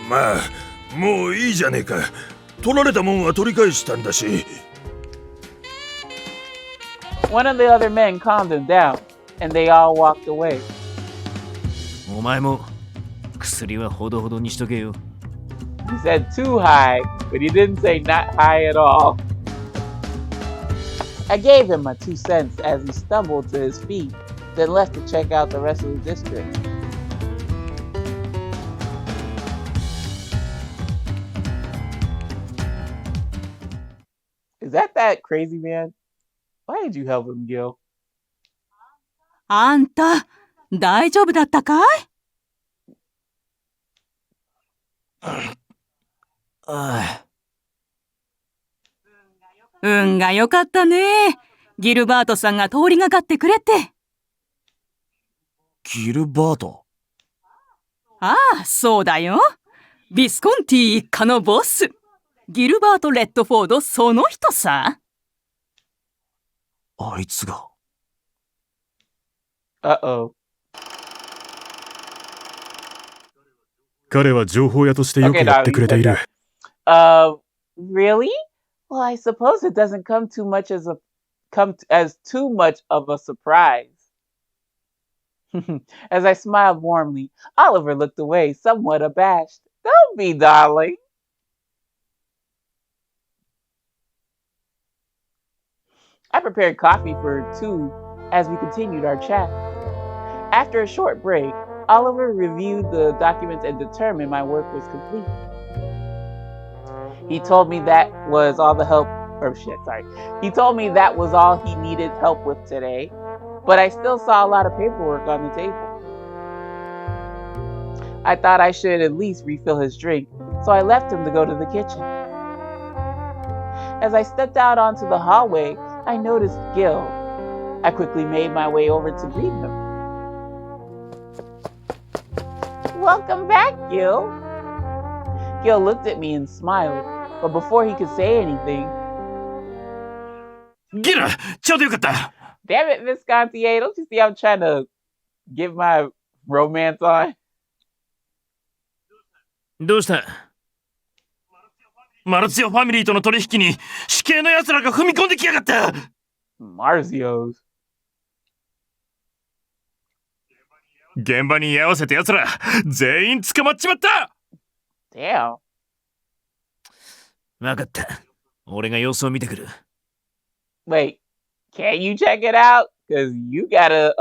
まあ、もういいじゃねえか。取られたもんは取り返したんだし。One of the other men calmed him down, and they all walked away. お前も薬はほどほどにしとけよ。He said too high, but he didn't say not high at all. I gave him my 2 cents as he stumbled to his feet, then left to check out the rest of the district. Is that crazy man? Why did you help him, Gil? あんた、大丈夫だったかい？運が良かったね。ギルバートさんが通りがかってくれて。ギルバート。ああ、そうだよ。ビスコンティ一家のボス。ギルバート・レッドフォードその人さ。あいつが。Uh-oh. 彼は情報屋としてよくやってくれている。Really? Well, I suppose it doesn't come as too much of a surprise. As I smiled warmly, Oliver looked away, somewhat abashed. Don't be, darling. I prepared coffee for two as we continued our chat. After a short break, Oliver reviewed the documents and determined my work was complete. He told me that was all He told me that was all he needed help with today, but I still saw a lot of paperwork on the table. I thought I should at least refill his drink, so I left him to go to the kitchen. As I stepped out onto the hallway, I noticed Gil. I quickly made my way over to greet him. Welcome back, Gil. Gil looked at me and smiled, but before he could say anything... Gil! ちょうどよかった Damn it, Visconti, don't you see I'm trying to get my romance on? どうしたマルツィオファミリーとの取引に死刑の奴らが踏み込んできやがった Marzio's. 現場に居合わせた奴ら全員捕まっちまった Damn. わかった。俺が様子を見てくる。Wait, can't you check it out? Because you got a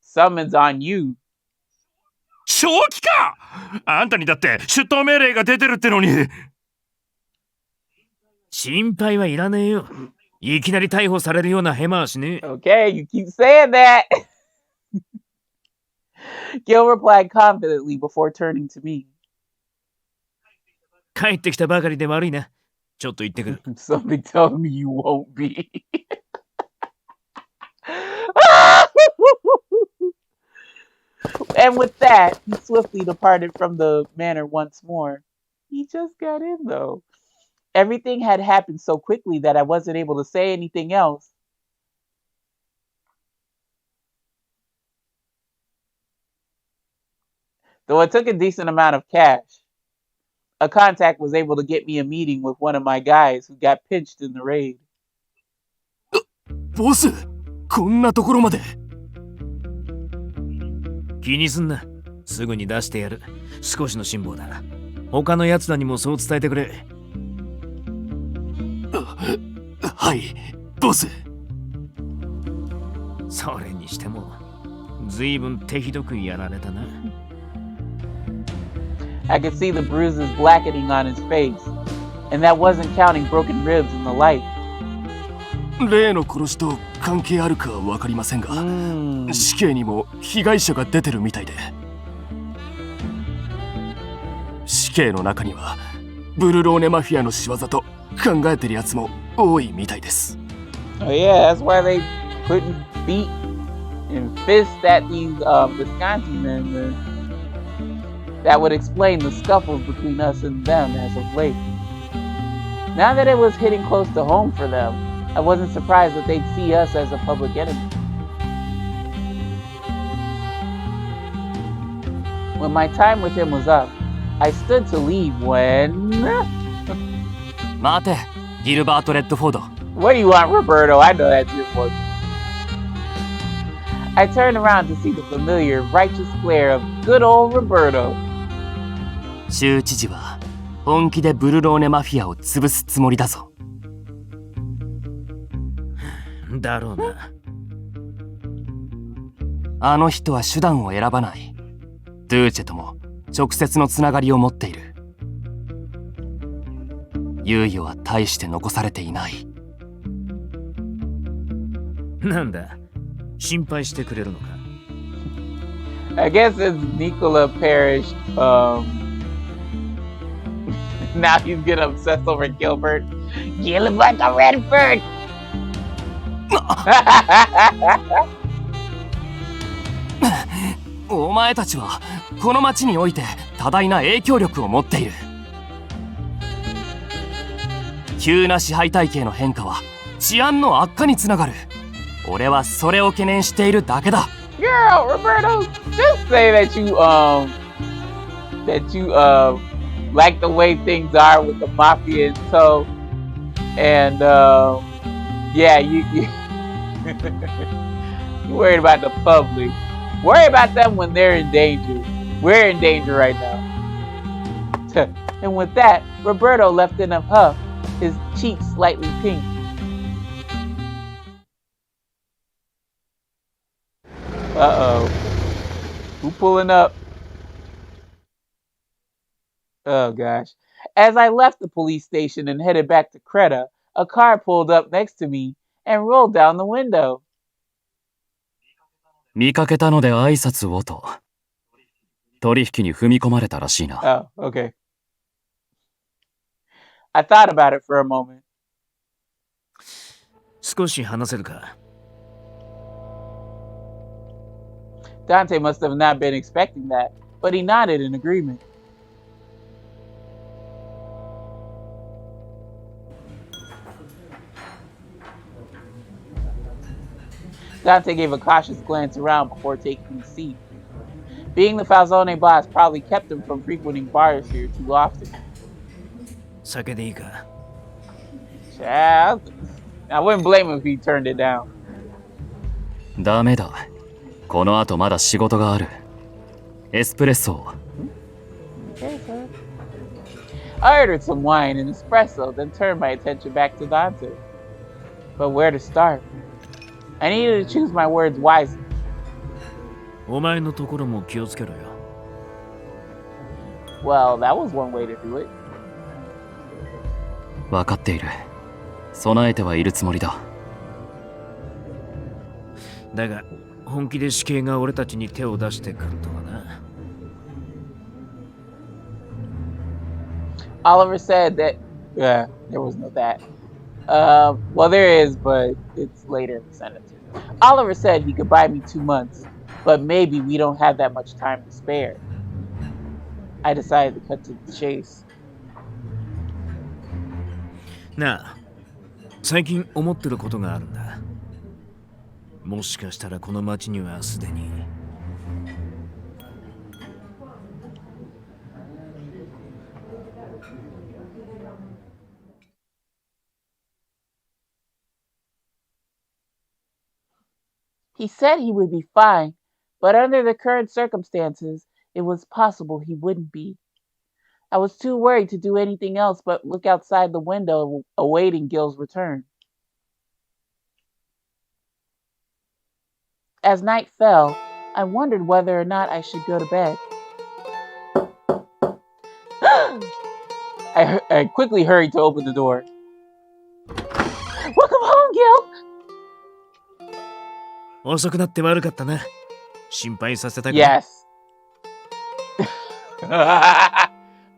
summons on you. 正気かあんたにだって出頭命令が出てるってのに。心配はいらねえよ。いきなり逮捕されるようなヘマはしねえ。Okay, you keep saying that. Gil replied confidently before turning to me. 帰ってきたばかりで悪いな。ちょっと行ってくる。Something tells me you won't be. And with that, he swiftly departed from the manor once more. He just got in, though. Everything had happened so quickly that I wasn't able to say anything else. Though it took a decent amount of cash, a contact was able to get me a meeting with one of my guys who got pinched in the raid. ボス、こんなところまで。気にすんな。すぐに出してやる。少しの辛抱だ。他の奴らにもそう伝えてくれ。はい、ボス。それにしても、ずいぶん手ひどくやられたな。I could see the bruises blackening on his face, and that wasn't counting broken ribs and the like. 例の殺しと関係あるかは分かりませんが、死刑にも被害者が出てるみたいで。死刑の中にはブルローネマフィアの仕業と考えてるやつも多いみたいです。Oh yeah, that's why they putting feet and fists at these Visconti men. That would explain the scuffles between us and them as of late. Now that it was hitting close to home for them, I wasn't surprised that they'd see us as a public enemy. When my time with him was up, I stood to leave when... 待て、ギルバート・レッドフォード。What do you want, Roberto? I know that's your voice. I turned around to see the familiar, righteous glare of good old Roberto. 州知事は本気でブルローネマフィアを潰すつもりだぞ。だろうな。あの人は手段を選ばない。ドゥーチェとも直接のつながりを持っている。猶予は大して残されていない。なんだ、心配してくれるのか。I guess as Nicola perished, now he's getting obsessed over Gilbert. Gilbert Redford! お前たちはこの町において多大な影響力を持っている。急な支配体系の変化は治安の悪化につながる。俺はそれを懸念しているだけだ。Girl, Roberto, just say that you like the way things are with the mafia in tow, and yeah, you you worried about the public. Worry about them when they're in danger. We're in danger right now. And with that, Roberto left in a huff, his cheeks slightly pink. Uh-oh. Who pulling up? Oh gosh. As I left the police station and headed back to Creta, a car pulled up next to me and rolled down the window. 見かけたので挨拶をと。取引に踏み込まれたらしいな。Oh, okay. I thought about it for a moment. 少し話せるか。Dante must have not been expecting that, but he nodded in agreement. Dante gave a cautious glance around before taking a seat. Being the Falzone boss probably kept him from frequenting bars here too often. 酒でいいか。Child, I wouldn't blame him if he turned it down. ダメだ。この後まだ仕事がある。エスプレッソを。Okay, sir. I ordered some wine and espresso, then turned my attention back to Dante. But where to start? I needed to choose my words wisely. お前のところも気をつけろよ。Well, that was one way to do it. 分かっている。備えてはいるつもりだ。だが、本気で死刑が俺たちに手を出してくるとはな。Oliver said that, yeah, there was no that. Well, there is, but it's later in the sentence. Oliver said he could buy me 2 months, but maybe we don't have that much time to spare. I decided to cut to the chase. なあ、最近思ってることがあるんだ。もしかしたらこの町にはすでに。He said he would be fine, but under the current circumstances, it was possible he wouldn't be. I was too worried to do anything else but look outside the window, awaiting Gil's return. As night fell, I wondered whether or not I should go to bed. I quickly hurried to open the door. Welcome home, Gil! 遅くなって悪かったな。心配させたく。Yes.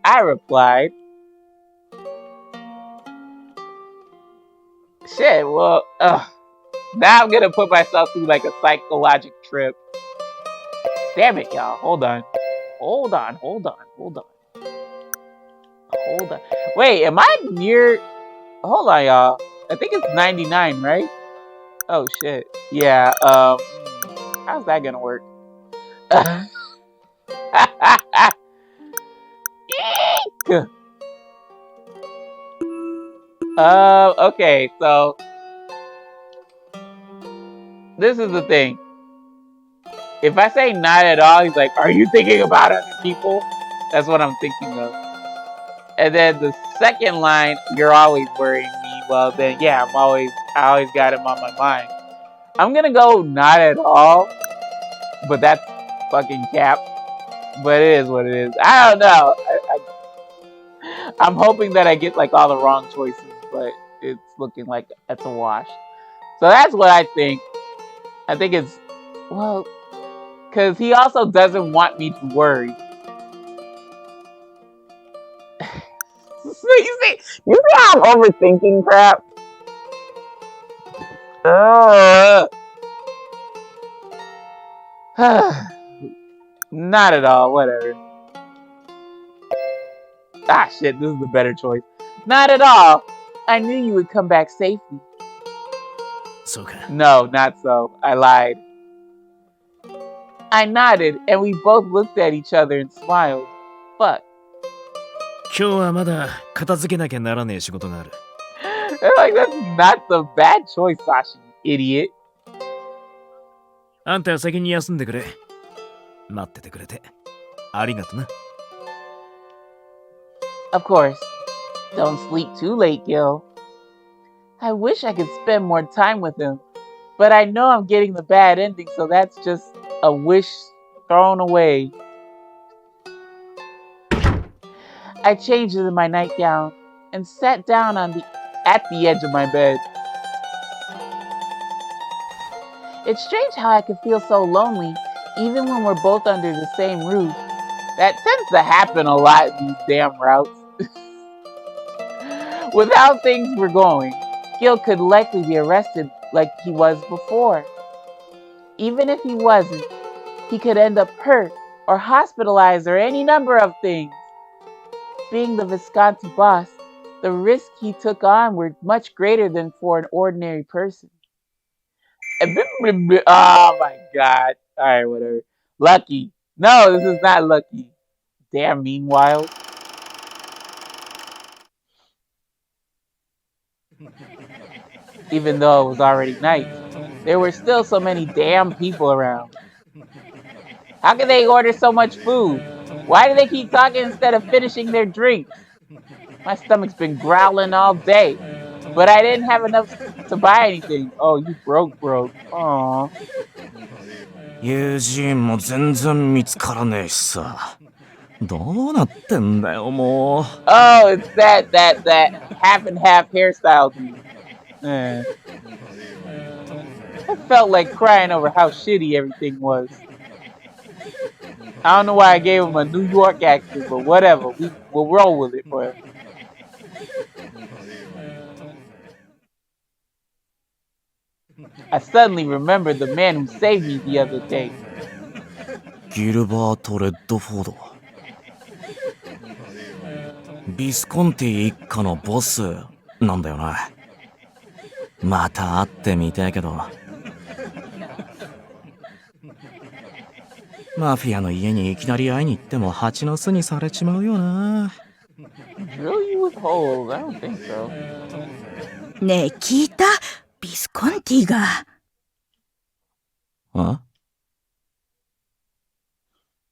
I replied. Shit, well, now I'm gonna put myself through like a psychological trip. Damn it, y'all. Hold on. Wait, am I near... Hold on, y'all. I think it's 99, right? Oh, shit. Yeah, how's that gonna work? Eek! Okay, so this is the thing. If I say not at all, he's like, are you thinking about other people? That's what I'm thinking of. And then the second line, you're always worrying me. Well, then, yeah, I always got him on my mind. I'm gonna go not at all, but that's fucking cap. But it is what it is. I don't know. I'm hoping that I get like all the wrong choices, but it's looking like it's a wash. So that's what I think. I think it's, well, because he also doesn't want me to worry. You see how I'm overthinking crap? Ugh. Not at all. Whatever. Ah, shit. This is the better choice. Not at all. I knew you would come back safely. そうか。 No, not so. I lied. I nodded, and we both looked at each other and smiled. Fuck. 今日はまだ片付けなきゃならねえ仕事がある。Like, that's not the bad choice, Sashi, you idiot. あんたは先に休んでくれ。待っててくれてありがとな。Of course. Don't sleep too late, Gil. I wish I could spend more time with him, but I know I'm getting the bad ending, so that's just a wish thrown away. I changed into my nightgown and sat down at the edge of my bed. It's strange how I could feel so lonely even when we're both under the same roof. That tends to happen a lot in these damn routes. With how things were going, Gil could likely be arrested like he was before. Even if he wasn't, he could end up hurt or hospitalized or any number of things. Being the Visconti boss, the risks he took on were much greater than for an ordinary person. Oh my god. Alright, whatever. Lucky. No, this is not lucky. Damn, meanwhile. Even though it was already night, there were still so many damn people around. How can they order so much food? Why do they keep talking instead of finishing their drinks? My stomach's been growling all day, but I didn't have enough to buy anything. Oh, you broke. Aww. 友人も全然見つからねえしさ。どうなってんだよもう。Oh, it's that half and half hairstyle dude. I felt like crying over how shitty everything was. I don't know why I gave him a New York accent, but whatever. We'll roll with it, bro. I suddenly remembered the man who saved me the other day. ギルバート・レッドフォード。ビスコンティ一家のボスなんだよな。また会ってみたいけど。マフィアの家にいきなり会いに行っても蜂の巣にされちまうよな。Drill you with holes? I don't think so. ねえ、聞いた？ビスコンティが。あ？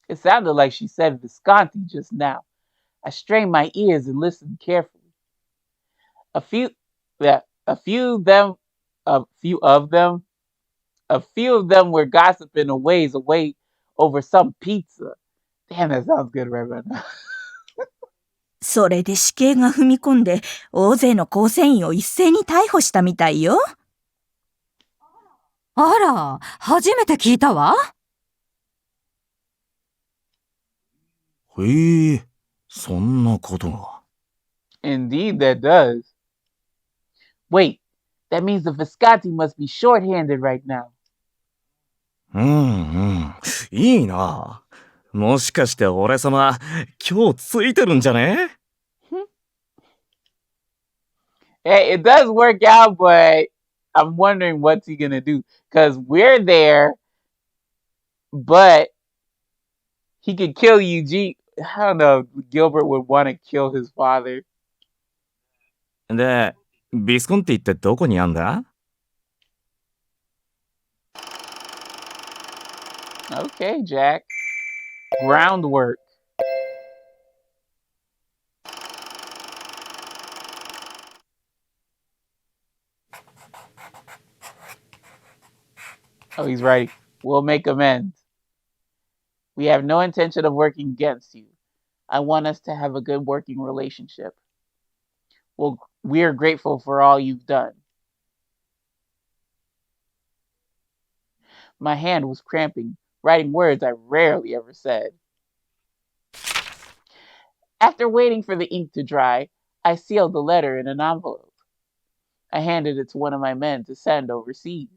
It sounded like she said Visconti just now. I strained my ears and listened carefully. A few of them were gossiping a ways away over some pizza. Damn, that sounds good right now. それで死刑が踏み込んで、大勢の構成員を一斉に逮捕したみたいよ。あら、初めて聞いたわ。へえ、そんなことが。Indeed, that does. Wait, that means the Visconti must be short-handed right now. いいな。もしかして俺様、今日ついてるんじゃね？ Hey, it does work out, but I'm wondering what's he gonna do. Because we're there, but he could kill Eugene. I don't know. Gilbert would want to kill his father. で、ビスコンティってどこにあんだ？ Okay, Jack. Groundwork. Oh, he's right. We'll make amends. We have no intention of working against you. I want us to have a good working relationship. Well, we are grateful for all you've done. My hand was cramping, writing words I rarely ever said. After waiting for the ink to dry, I sealed the letter in an envelope. I handed it to one of my men to send overseas.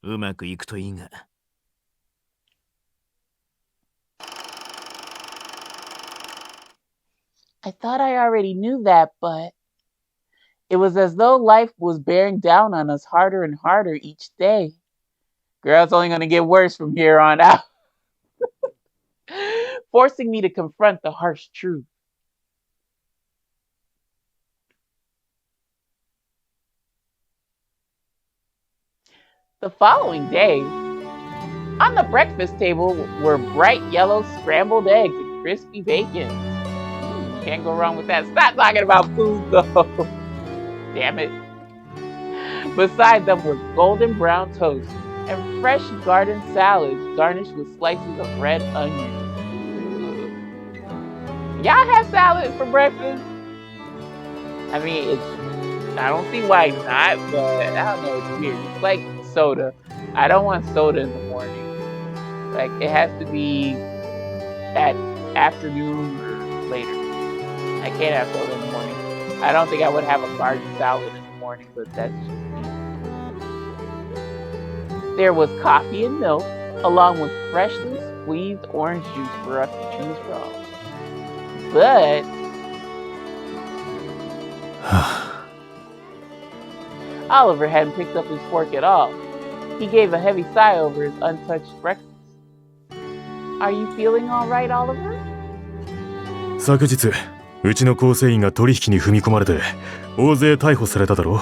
うまくいくといいが。I thought I already knew that, but it was as though life was bearing down on us harder and harder each day. Girl, it's only going to get worse from here on out. Forcing me to confront the harsh truth. The following day, on the breakfast table were bright yellow scrambled eggs and crispy bacon. Can't go wrong with that. Stop talking about food, though. Damn it. Beside them were golden brown toast and fresh garden salads garnished with slices of red onion. Y'all have salad for breakfast? I mean, I don't see why not, but I don't know, it's weird. It's like soda. I don't want soda in the morning. Like, it has to be at afternoon or later. I can't have soda in the morning. I don't think I would have a garden salad in the morning, but that's just me. There was coffee and milk, along with freshly squeezed orange juice for us to choose from. But Oliver hadn't picked up his fork at all. He gave a heavy sigh over his untouched breakfast. Are you feeling all right, Oliver? 昨日、うちの構成員が取引に踏み込まれて、大勢逮捕されただろう。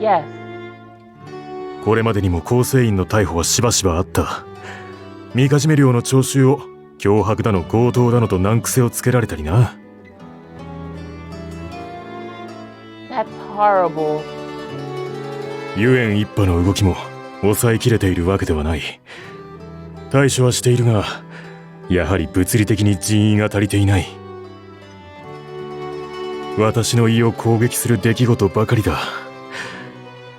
Yes. これまでにも構成員の逮捕はしばしばあった。みかじめ料の徴収を脅迫だの強盗だのと難癖をつけられたりな。That's horrible. ゆえん一派の動きも抑えきれているわけではない。対処はしているが、やはり物理的に人員が足りていない。私の胃を攻撃する出来事ばかりだ。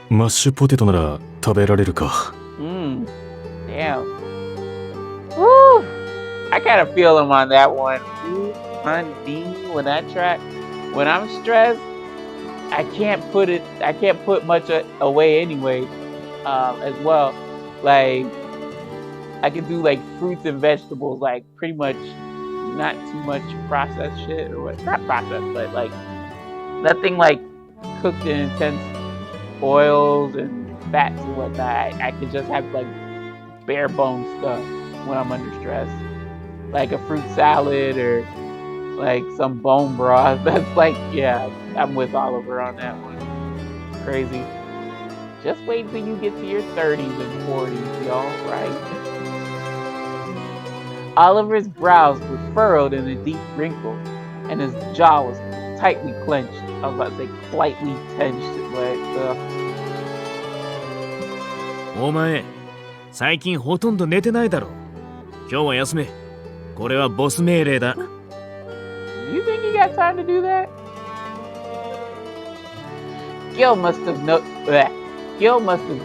マッシュポテトなら食べられるか。Damn. Woo! I kind of feel him on that one. Ooh, honey, when I'm stressed, I can't put much away anyway. As well, like I can do like fruits and vegetables, like pretty much not too much processed shit or what? Not processed, but like nothing like cooked in intense oils and fats and whatnot. I can just have like bare bone stuff when I'm under stress, like a fruit salad or like some bone broth. That's like, yeah, I'm with Oliver on that one. Crazy. Just wait till you get to your 30s and 40s, y'all, right? Oliver's brows were furrowed in a deep wrinkle, and his jaw was tightly clenched. I was about to say slightly tensed, but お前、最近ほとんど寝てないだろ。今日は休め。これはボス命令だ。Do you think he got time to do that? Gil must have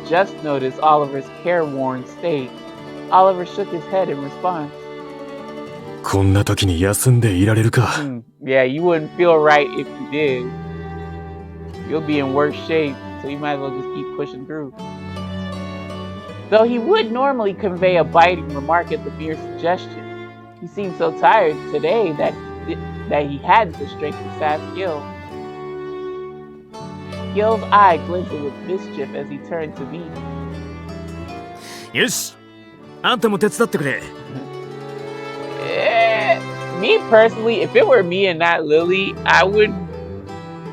just noticed Oliver's careworn state. Oliver shook his head in response. こんな時に休んでいられるか。Yeah, you wouldn't feel right if you did. You'll be in worse shape, so you might as well just keep pushing through. Though he would normally convey a biting remark at the mere suggestion, he seemed so tired today that he had the strength to sass Gil. Gil's eye glinted with mischief as he turned to me. よし、あんたも手伝ってくれ。Me personally, if it were me and not Lily, I would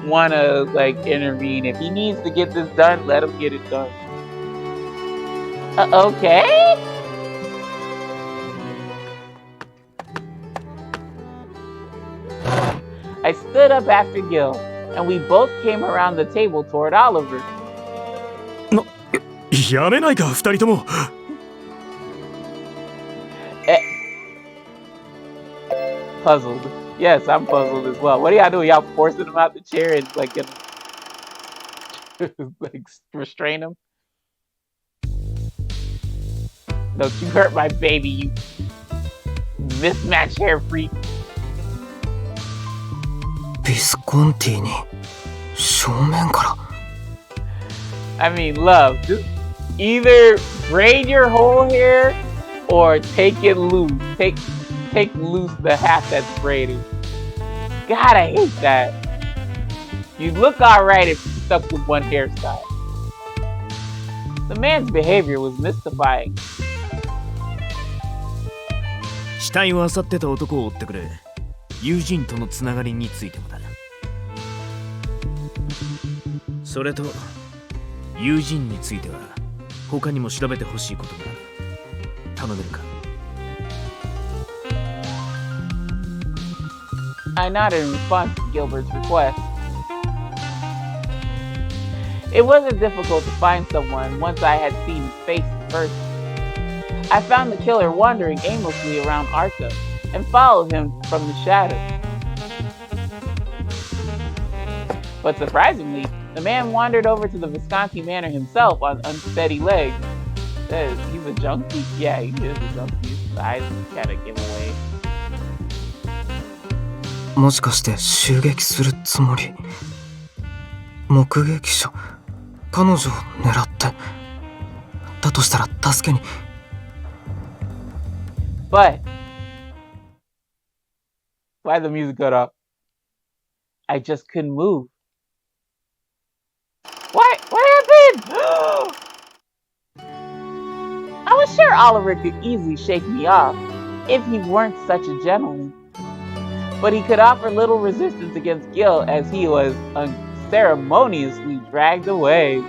want to like intervene. If he needs to get this done, let him get it done. Okay. I stood up after Gil, and we both came around the table toward Oliver. やめないか、二人とも。Puzzled. Yes, I'm puzzled as well. What do y'all do? Y'all forcing him out the chair and like like restrain him? Don't you hurt my baby, you mismatched hair freak. ビスコンティに正面から I mean, love, just either braid your whole hair or take it loose. Take loose the half that's braided. God, I hate that. You look alright if you're stuck with one hairstyle. The man's behavior was mystifying. 死体を漁ってた男を追ってくれ。友人とのつながりについてもだ。それと友人については他にも調べてほしいことがある。頼めるか？ I nodded in response to Gilbert's request. It wasn't difficult to find someone once I had seen his face in person. I found the killer wandering aimlessly around Arkham and followed him from the shadows. But surprisingly, the man wandered over to the Visconti manor himself on unsteady legs. He's a junkie? Yeah, he is a junkie. His eyes kind of give away. もしかして襲撃するつもり？目撃者、彼女を狙って。だとしたら助けに。But why the music cut off? I just couldn't move. What happened? I was sure Oliver could easily shake me off if he weren't such a gentleman. But he could offer little resistance against Gil as he was unceremoniously dragged away.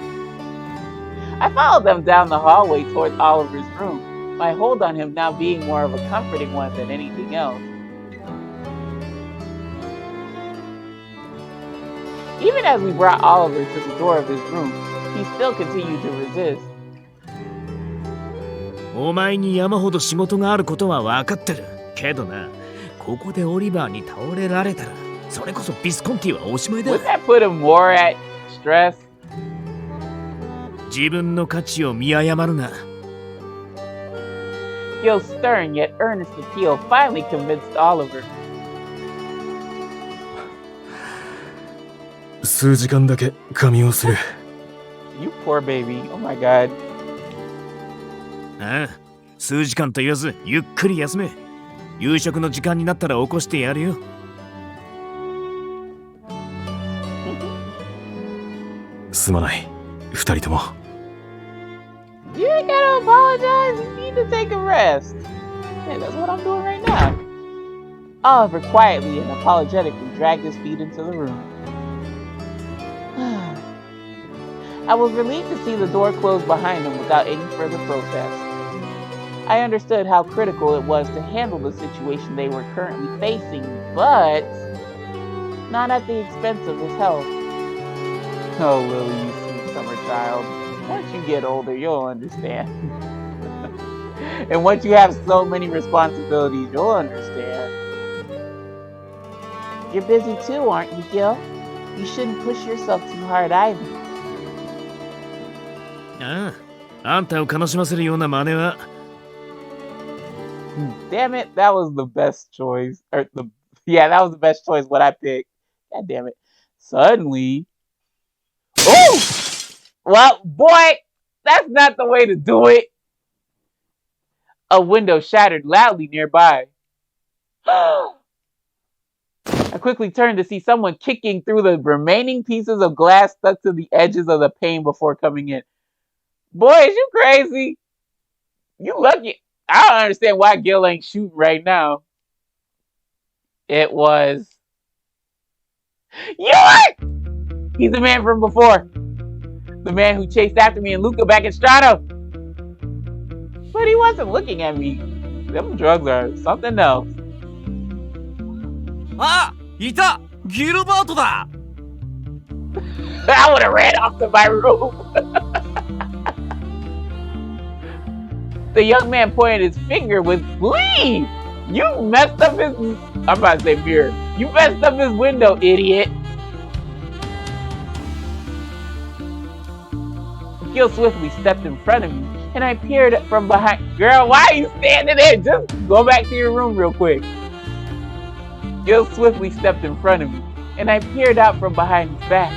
I followed them down the hallway towards Oliver's room, my hold on him now being more of a comforting one than anything else. Even as we brought Oliver to the door of his room, he still continued to resist. お前に山ほど仕事があることは分かってる。けどな、ここでオリバーに倒れられたら、それこそビスコンティはおしまいだ。Wouldn't that put him more at stress? 自分の価値を見誤るな。Gil's stern yet earnest appeal finally convinced Oliver. 数時間だけ仮眠をする。You poor baby. Oh my god. ああ、数時間と言わずゆっくり休め。夕食の時間になったら起こしてやるよ。すまない、二人とも。You ain't gotta apologize. You need to take a rest. Yeah, that's what I'm doing right now. Oliver quietly and apologetically dragged his feet into the room. I was relieved to see the door close behind him without any further protest. I understood how critical it was to handle the situation they were currently facing, but not at the expense of his health. Oh, Lily, you sweet summer child. Once you get older, you'll understand. And once you have so many responsibilities, you'll understand. You're busy too, aren't you, Gil? You shouldn't push yourself too hard either. ああ、あんたを悲しませるような真似は。Damn it, that was the best choice. That was the best choice, what I picked. God damn it. Suddenly. Ooh! Well, boy, that's not the way to do it. A window shattered loudly nearby. I quickly turned to see someone kicking through the remaining pieces of glass stuck to the edges of the pane before coming in. Boy, is you crazy? You lucky. I don't understand why Gil ain't shooting right now. It was York! He's the man from before. The man who chased after me and Luca back in Strato. But he wasn't looking at me. Them drugs are something else. あ、いた！ギルバートだ！ I would have ran off to my room. The young man pointed his finger with glee. You messed up his... I'm about to say mirror. You messed up his window, idiot. Gil swiftly stepped in front of me, and I peered from behind. Girl, why are you standing there? Just go back to your room real quick. Gil swiftly stepped in front of me, and I peered out from behind his back.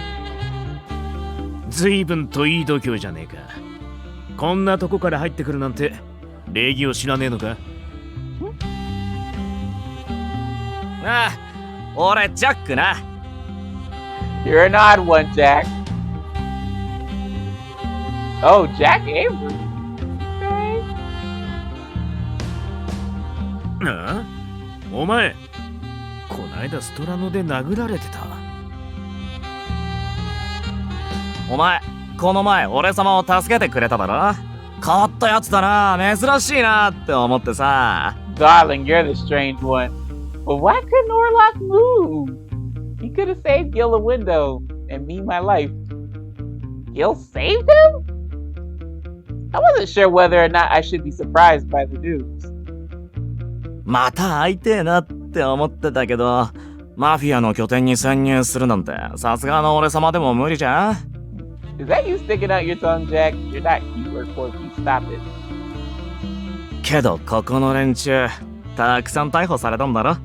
随分といい度胸じゃねえか。こんなとこから入ってくるなんて礼儀を知らねえのか。ああ、俺ジャックな。You're an odd one, Jack. Oh, Jack Avery. Okay. ああ、お前、こないだストラノで殴られてた。お前、この前俺様を助けてくれただろ。変わったやつだな、珍しいなって思ってさ。Darling, you're the strange one. But why couldn't Orlock move? He could have saved Gil a window and me my life. Gil saved him? I wasn't sure whether or not I should be surprised by the news. また会いてえなって思ってたけど、マフィアの拠点に潜入するなんてさすがの俺様でも無理じゃん。Is that you sticking out your tongue, Jack? You're not cute or quirky. Stop it. けどここの連中たくさん逮捕されたんだろ。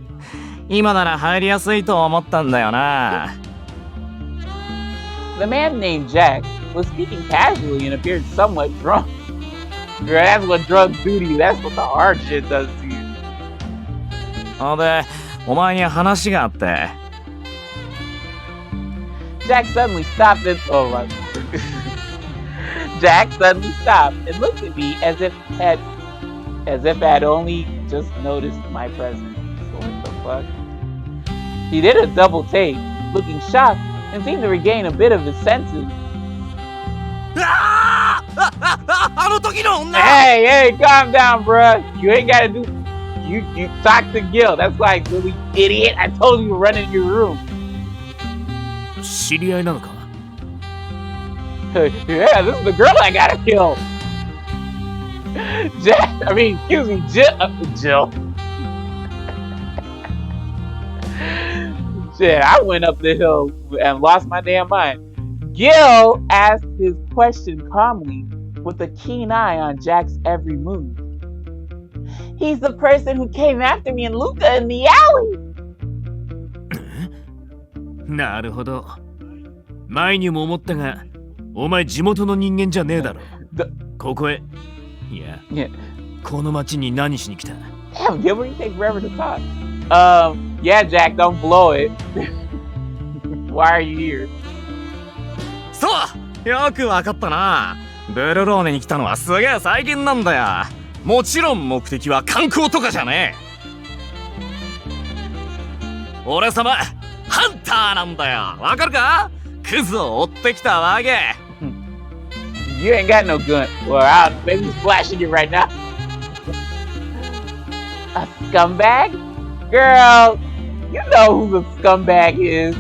今なら入りやすいと思ったんだよな。The man named Jack was speaking casually and appeared somewhat drunk. Girl, that's what drugs do to you. That's what the hard shit does to you. で、お前に話があって。Jack suddenly stopped and Jack suddenly stopped and looked at me as if I had only just noticed my presence. What the fuck? He did a double take, looking shocked and seemed to regain a bit of his senses. Hey, calm down, bruh. You ain't gotta do. You talk to Gil. That's like, really idiot. I told you to run in your room. 知り合いなのか。Yeah, this is the girl I gotta kill. Excuse me, Jill. Shit, I went up the hill and lost my damn mind. Gil asked his question calmly, with a keen eye on Jack's every move. He's the person who came after me and Luca in the alley. なるほど。前にも思ったが、お前地元の人間じゃねえだろ。ここへ。いや、この町に何しに来た？ Damn, Gilbert, you take forever to talk. Yeah, Jack, don't blow it. Why are you here? そう、よくわかったな。ブルローネに来たのはすげえ最近なんだよ。もちろん目的は観光とかじゃねえ。俺様、ハンターなんだよ。わかるか？クズを追ってきたわけ。You ain't got no gun. Well, maybe he's flashing it right now. A scumbag? Girl, you know who the scumbag is.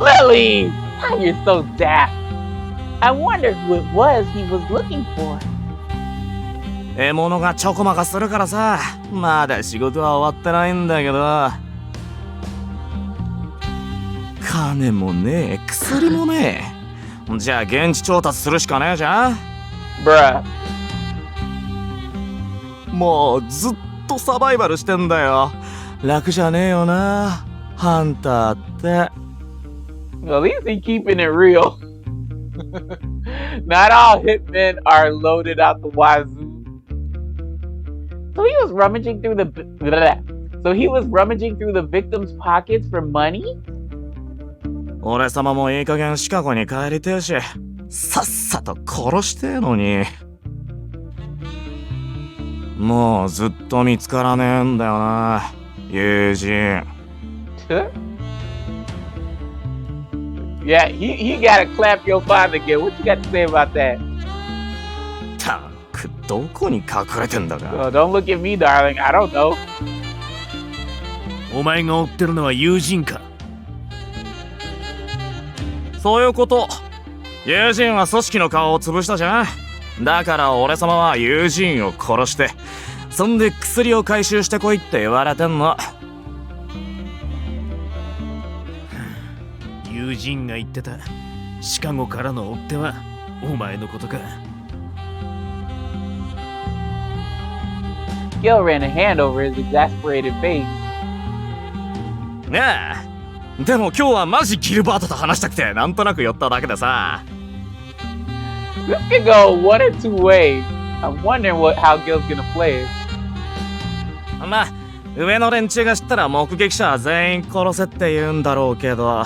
Lily! Oh, you're so daft. I wondered who it was he was looking for. 獲物がちょこまかするからさ、まだ仕事は終わってないんだけど。金もねえ、薬もねえ。じゃあ現地調達するしかねえじゃん。Bruh. もうずっとサバイバルしてんだよ。楽じゃねえよな、ハンターって。Well, at least he's keeping it real. Not all hitmen are loaded out the wazoo. So he was rummaging through the victim's pockets for money? 俺様もいい加減シカゴに帰りてえし、さっさと殺してえのに。もうずっと見つからねえんだよな、友人。Yeah, he gotta clap your father again. What you got to say about that? たく、どこに隠れてんだか。Don't look at me, darling. I don't know. お前が追ってるのは友人か？そういうこと。友人は組織の顔を潰したじゃん。だから俺様は友人を殺して、そんで薬を回収してこいって言われてんの。友人が言ってたシカゴからの追っ手はお前のことか。Gil ran a hand over his exasperated face. ねえ、でも今日はマジギルバートと話したくてなんとなく寄っただけでさ。This could go one or two ways. I'm wondering how Gil's gonna play it. まあ上の連中が知ったら目撃者は全員殺せって言うんだろうけど、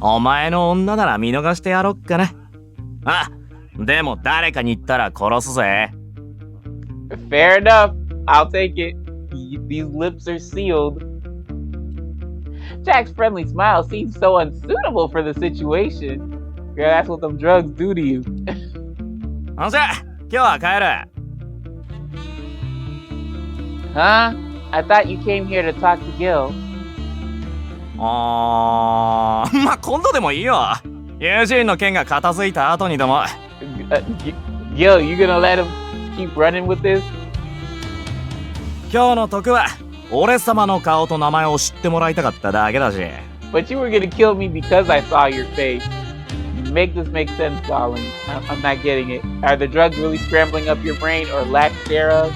お前の女なら見逃してやろっかな。あ、でも誰かに言ったら殺すぜ。Fair enough. I'll take it. These lips are sealed. Jack's friendly smile seems so unsuitable for the situation. Girl, that's what them drugs do to you. ほんじゃ、今日は帰る。Huh? I thought you came here to talk to Gil. まあ今度でもいいよ。友人の件が片付いた後にでも。Gil, you gonna let him keep running with this? 今日の得は俺様の顔と名前を知ってもらいたかっただけだし。But you were gonna kill me because I saw your face. Make this make sense, darling. I'm not getting it. Are the drugs really scrambling up your brain or lack thereof?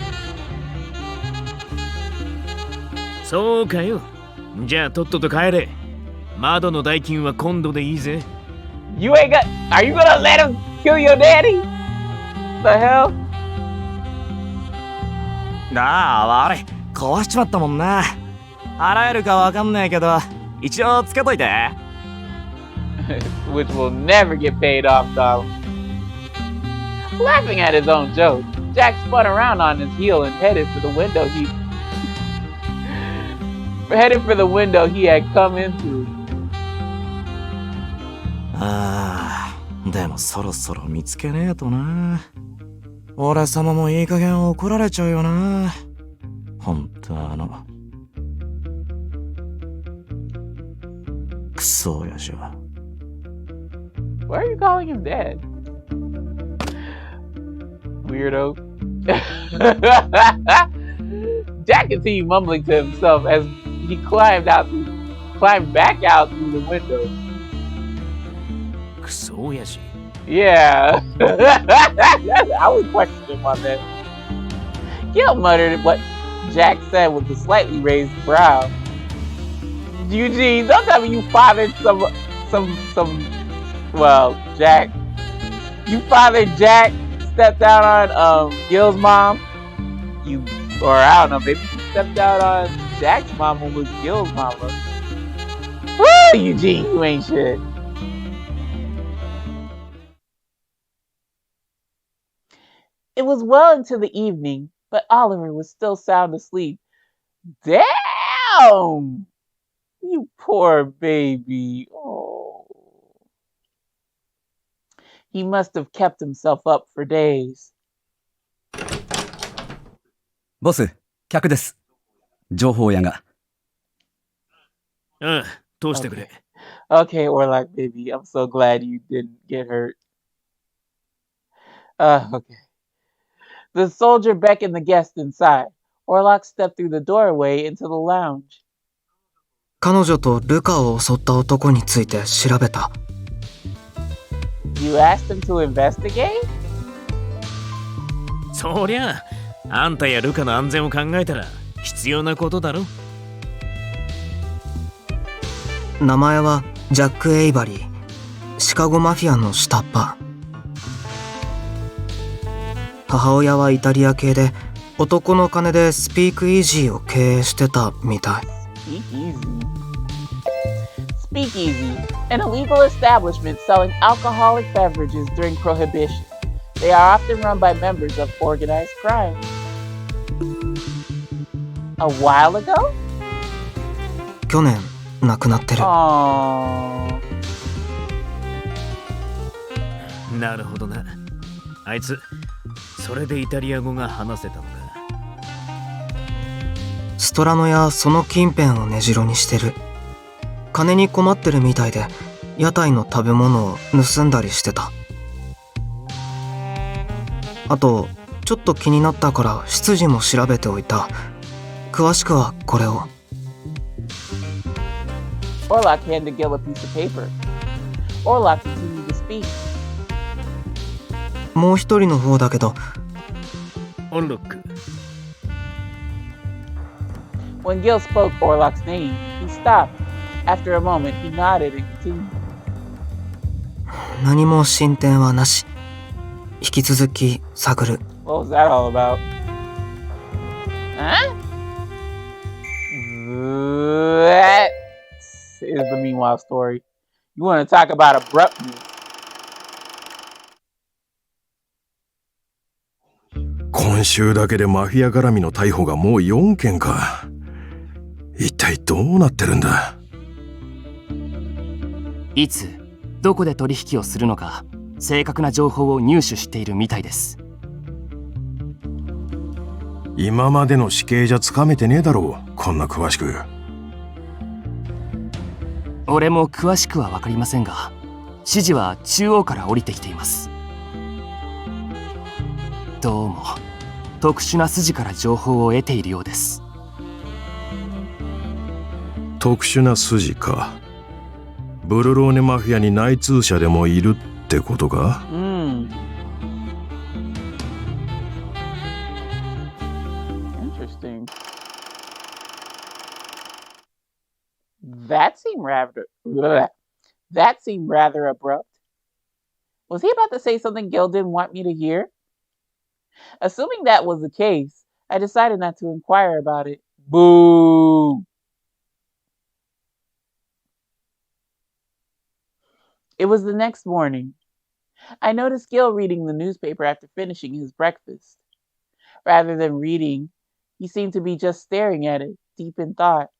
そうかよ。じゃあとっとと帰れ。窓の代金は今度でいいぜ。You ain't got. Are you gonna let him kill your daddy? The hell? なあ、悪い。壊しちまったもんな。払えるかわかんないけど、一応つけといて。Which will never get paid off, darling. Laughing at his own joke, Jack spun around on his heel and headed for the window he had come into. ああ、でもそろそろ見つけねえとな。俺様もいい加減怒られちゃうよな。ほんとクソ親父は。Why are you calling him dad? Weirdo. Jack continued mumbling to himself as he climbed back out through the window. クソ親父。Yeah. I was questioning on that. Gil muttered what Jack said with a slightly raised brow. Eugene, don't tell me you fathered well, Jack. You fathered Jack, stepped out on Gil's mom. Or I don't know, maybe you stepped out on Jack's mama with Gil's mama. Woo, Eugene, you ain't shit. It was well into the evening, but Oliver was still sound asleep. Damn! You poor baby. Oh. He must have kept himself up for days. ボス、客です。情報屋が。ああ、通してくれ。Okay, Orlok baby, I'm so glad you didn't get hurt. Okay. The soldier beckoned the guest inside. Orlok stepped through the doorway into the lounge. 彼女とルカを襲った男について調べた。You asked him to investigate? そりゃあ、あんたやルカの安全を考えたら必要なことだろ。名前はジャック・エイバリー。シカゴマフィアの下っ端。母親はイタリア系で男の金でスピークイージーを経営してたみたい。Speakeasy, an illegal establishment selling alcoholic beverages during Prohibition. They are often run by members of organized crime. A while ago? 去年亡くなってる。なるほどな。あいつそれでイタリア語が話せたのか。ストラノやその近辺を根城にしてる。金に困ってるみたいで屋台の食べ物を盗んだりしてた。あとちょっと気になったから出自も調べておいた。詳しくはこれを。Orlok handed Gil a piece of paper. Orlok continued to speak. もう一人の方だけど。オンロック。When Gil spoke Orlok's name, he stopped. After a moment, he nodded and continued. 何も進展はなし。引き続き探る。What was that all about? Huh? That is the meanwhile story. You want to talk about abruptness? 今週だけでマフィア絡みの逮捕がもう4件か。一体どうなってるんだ。いつどこで取引をするのか正確な情報を入手しているみたいです。今までの死刑じゃつかめてねえだろう、こんな詳しく。俺も詳しくは分かりませんが、指示は中央から降りてきています。どうも特殊な筋から情報を得ているようです。特殊な筋か。ブルローネマフィアに内通者でもいるってことか。Interesting. That seemed rather abrupt. Was he about to say something Gil didn't want me to hear? Assuming that was the case, I decided not to inquire about it. Boo! It was the next morning. I noticed Gil reading the newspaper after finishing his breakfast. Rather than reading, he seemed to be just staring at it, deep in thought.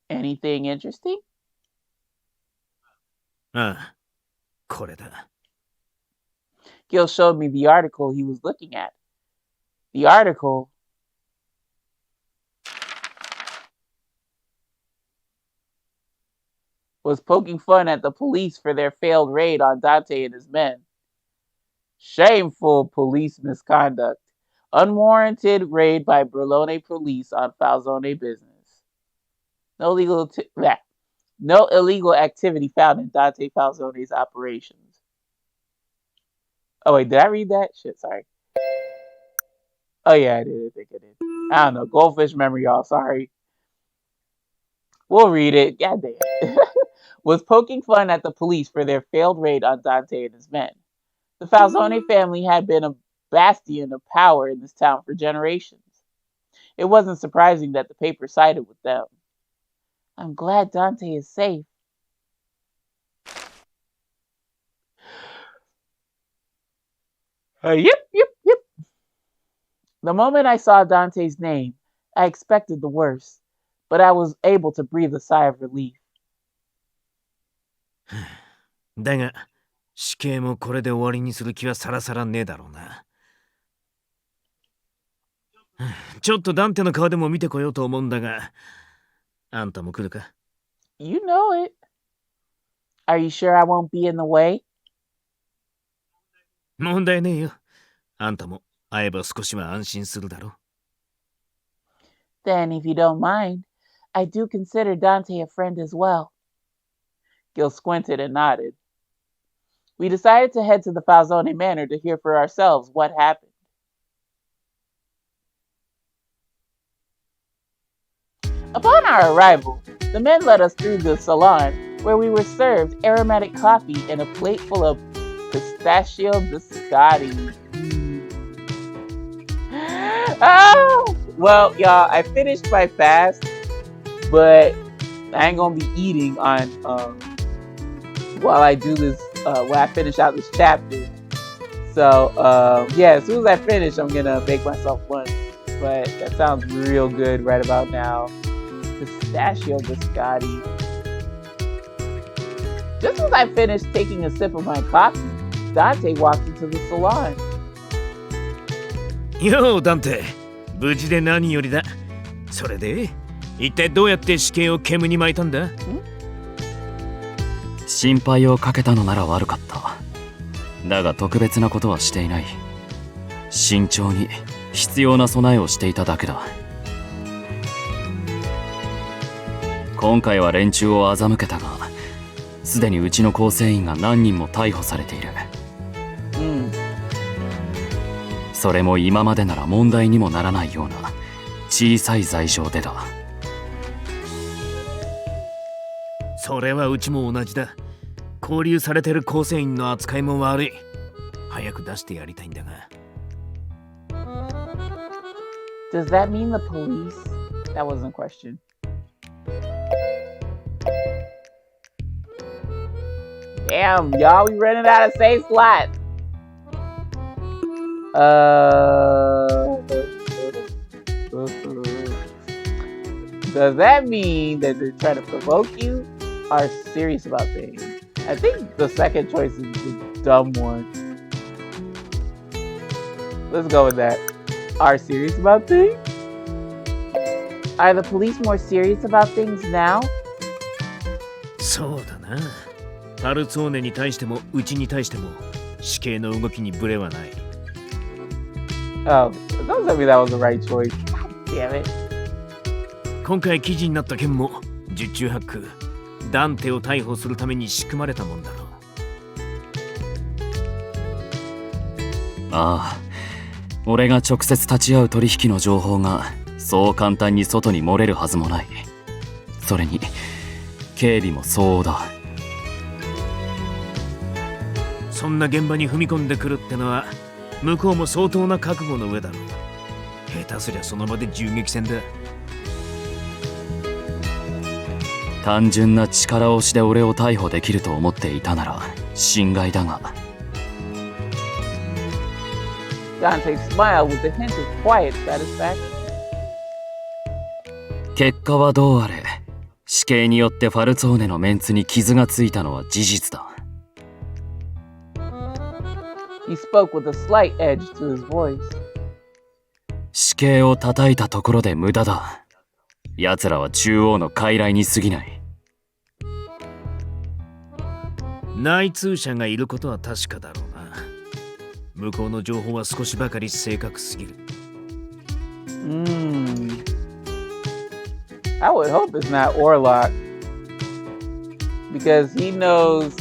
Anything interesting? ああ、これだ。Gil showed me the article he was looking at. The article was poking fun at the police for their failed raid on Dante and his men. Shameful police misconduct. Unwarranted raid by Berlone police on Falzone business. No illegal activity found in Dante Falzone's operations. Oh wait, did I read that? Shit, sorry. Oh yeah, I did. I think I did. I don't know. Goldfish memory, y'all. Sorry. We'll read it. God damn. Was poking fun at the police for their failed raid on Dante and his men. The Falzone family had been a bastion of power in this town for generations. It wasn't surprising that the paper sided with them. I'm glad Dante is safe. Yep. The moment I saw Dante's name, I expected the worst, but I was able to breathe a sigh of relief. だが、死刑もこれで終わりにする気はさらさらねえだろうな。ちょっとダンテの顔でも見てこようと思うんだが、あんたも来るか？ You know it. Are you sure I won't be in the way? 問題ねえよ。あんたも会えば少しは安心するだろう。Then, if you don't mind, I do consider Dante a friend as well. Gil squinted and nodded. We decided to head to the Falzone manor to hear for ourselves what happened. Upon our arrival, the men led us through the salon, where we were served aromatic coffee and a plate full of pistachio biscotti. Oh! Well, y'all, I finished my fast, but I ain't gonna be eating on while I do this, when I finish out this chapter. So, yeah, as soon as I finish, I'm gonna make myself lunch. But that sounds real good right about now. Pistachio biscotti. Just as I finished taking a sip of my coffee, Dante walked into the salon. よう、ダンテ。無事で何よりだ。それで、一体どうやって死刑を煙に巻いたんだ？心配をかけたのなら悪かった。だが特別なことはしていない。慎重に必要な備えをしていただけだ。今回は連中を欺けたが、すでにうちの構成員が何人も逮捕されている。それも今までなら問題にもならないような小さい罪状でだ。それはうちも同じだ。勾留されてる構成員の扱いも悪い。早く出してやりたいんだが。Does that mean the police? That wasn't a question. Damn, y'all, we running out of safe slots. Does that mean that they're trying to provoke you? Are serious about things? I think the second choice is the dumb one. Let's go with that. Are serious about things? Are the police more serious about things now? そうだな。パルツォーネに対してもうちに対しても死刑の動きにブレはない。Oh, don't tell me that was the right choice. Damn it. 今回記事になった件も十中八九ダンテを逮捕するために仕組まれたもんだろう。ああ、俺が直接立ち会う取引の情報がそう簡単に外に漏れるはずもない。それに警備も相応だ。そんな現場に踏み込んでくるってのは向こうも相当な覚悟の上だろう。下手すりゃその場で銃撃戦だ。単純な力押しで俺を逮捕できると思っていたなら心外だが。Dante smiled with a hint of quiet satisfaction. 結果はどうあれ、死刑によってファルツォーネのメンツに傷がついたのは事実だ。He spoke with a slight edge to his voice. 死刑を叩いたところで無駄だ。奴らは中央の傀儡に過ぎない。内通者がいることは確かだろうな。向こうの情報は少しばかり正確すぎる。I would hope it's not Orlok. Because he knows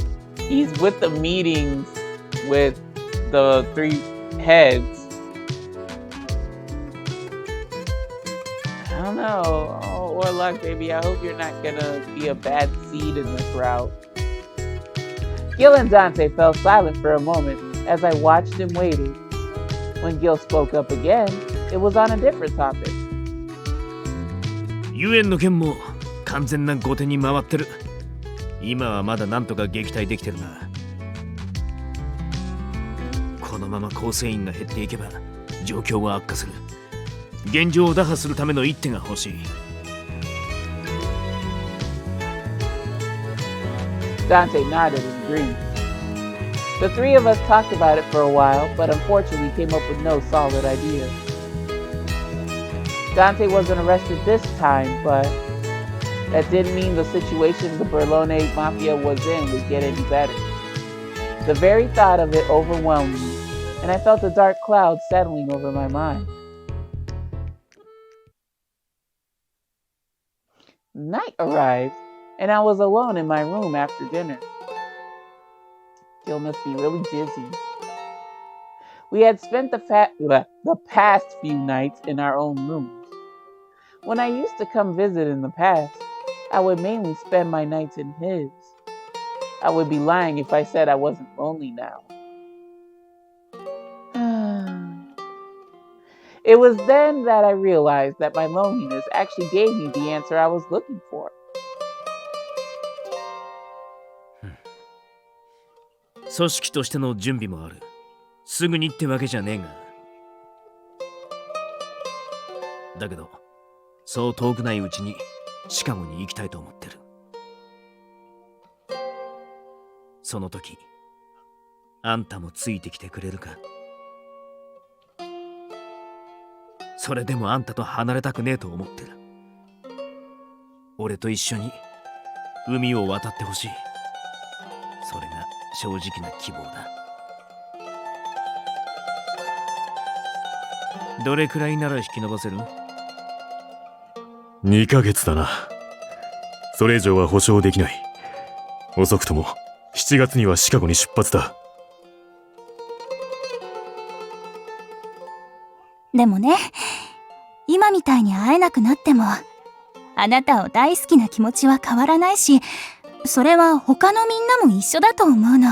he's with the meetings with the three heads. I don't know. Oh, Orlok, baby, I hope you're not gonna be a bad seed in this route. Gil and Dante fell silent for a moment as I watched and waited. When Gil spoke up again, it was on a different topic. ユエンの件も完全な後手に回ってる。今はまだなんとか撃退できてるが、このまま構成員が減っていけば状況は悪化する。現状を打破するための一手が欲しい。Dante nodded and agreed. The three of us talked about it for a while, but unfortunately came up with no solid idea. Dante wasn't arrested this time, but that didn't mean the situation the Berlone Mafia was in would get any better. The very thought of it overwhelmed me, and I felt a dark cloud settling over my mind. Night arrived, and I was alone in my room after dinner. Gil must be really busy. We had spent the past few nights in our own rooms. When I used to come visit in the past, I would mainly spend my nights in his. I would be lying if I said I wasn't lonely now. It was then that I realized that my loneliness actually gave me the answer I was looking for. 組織としての準備もある。すぐにってわけじゃねえが。だけど、そう遠くないうちにシカゴに行きたいと思ってる。その時、あんたもついてきてくれるか？それでもあんたと離れたくねえと思ってる。俺と一緒に海を渡ってほしい。それが正直な希望だ。どれくらいなら引き延ばせる？2ヶ月だな。それ以上は保証できない。遅くとも7月にはシカゴに出発だ。でもね、今みたいに会えなくなっても、あなたを大好きな気持ちは変わらないし、それは他のみんなも一緒だと思うの。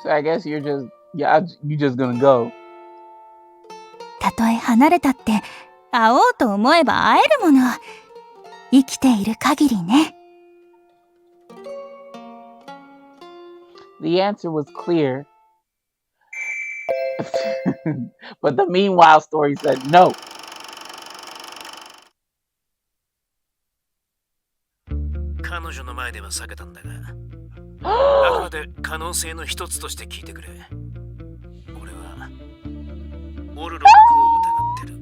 So I guess you're just gonna go. たとえ離れたって、会おうと思えば会えるもの。生きている限りね。The answer was clear. But the meanwhile story said no. 彼女の前では避けたんだが、あくまで可能性の一つとして聞いてくれ。俺はオルロックを疑ってる。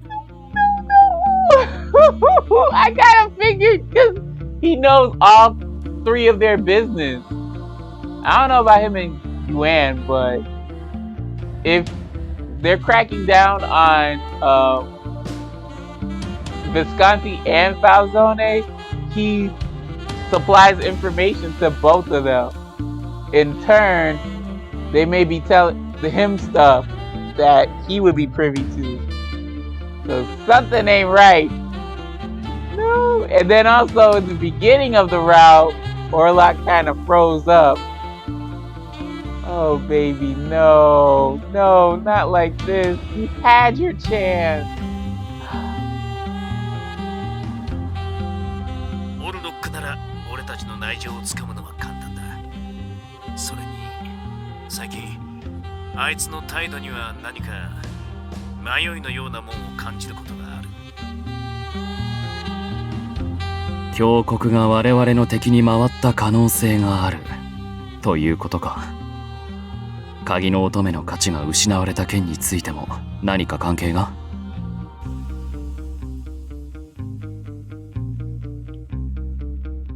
I gotta figure because he knows all three of their business. I don't know about him and Yuan, but if they're cracking down on Visconti and Falzone, he supplies information to both of them. In turn, they may be telling him stuff that he would be privy to. So something ain't right. No. And then also in the beginning of the route, Orlok kind of froze up. Oh baby, no, not like this. You had your chance. オルロックなら俺たちの内情をつかむのは簡単だ。それに最近あいつの態度には何か迷いのようなもんを感じることがある。峡谷が我々の敵に回った可能性があるということか。鍵の乙女の価値が失われた件についても何か関係が？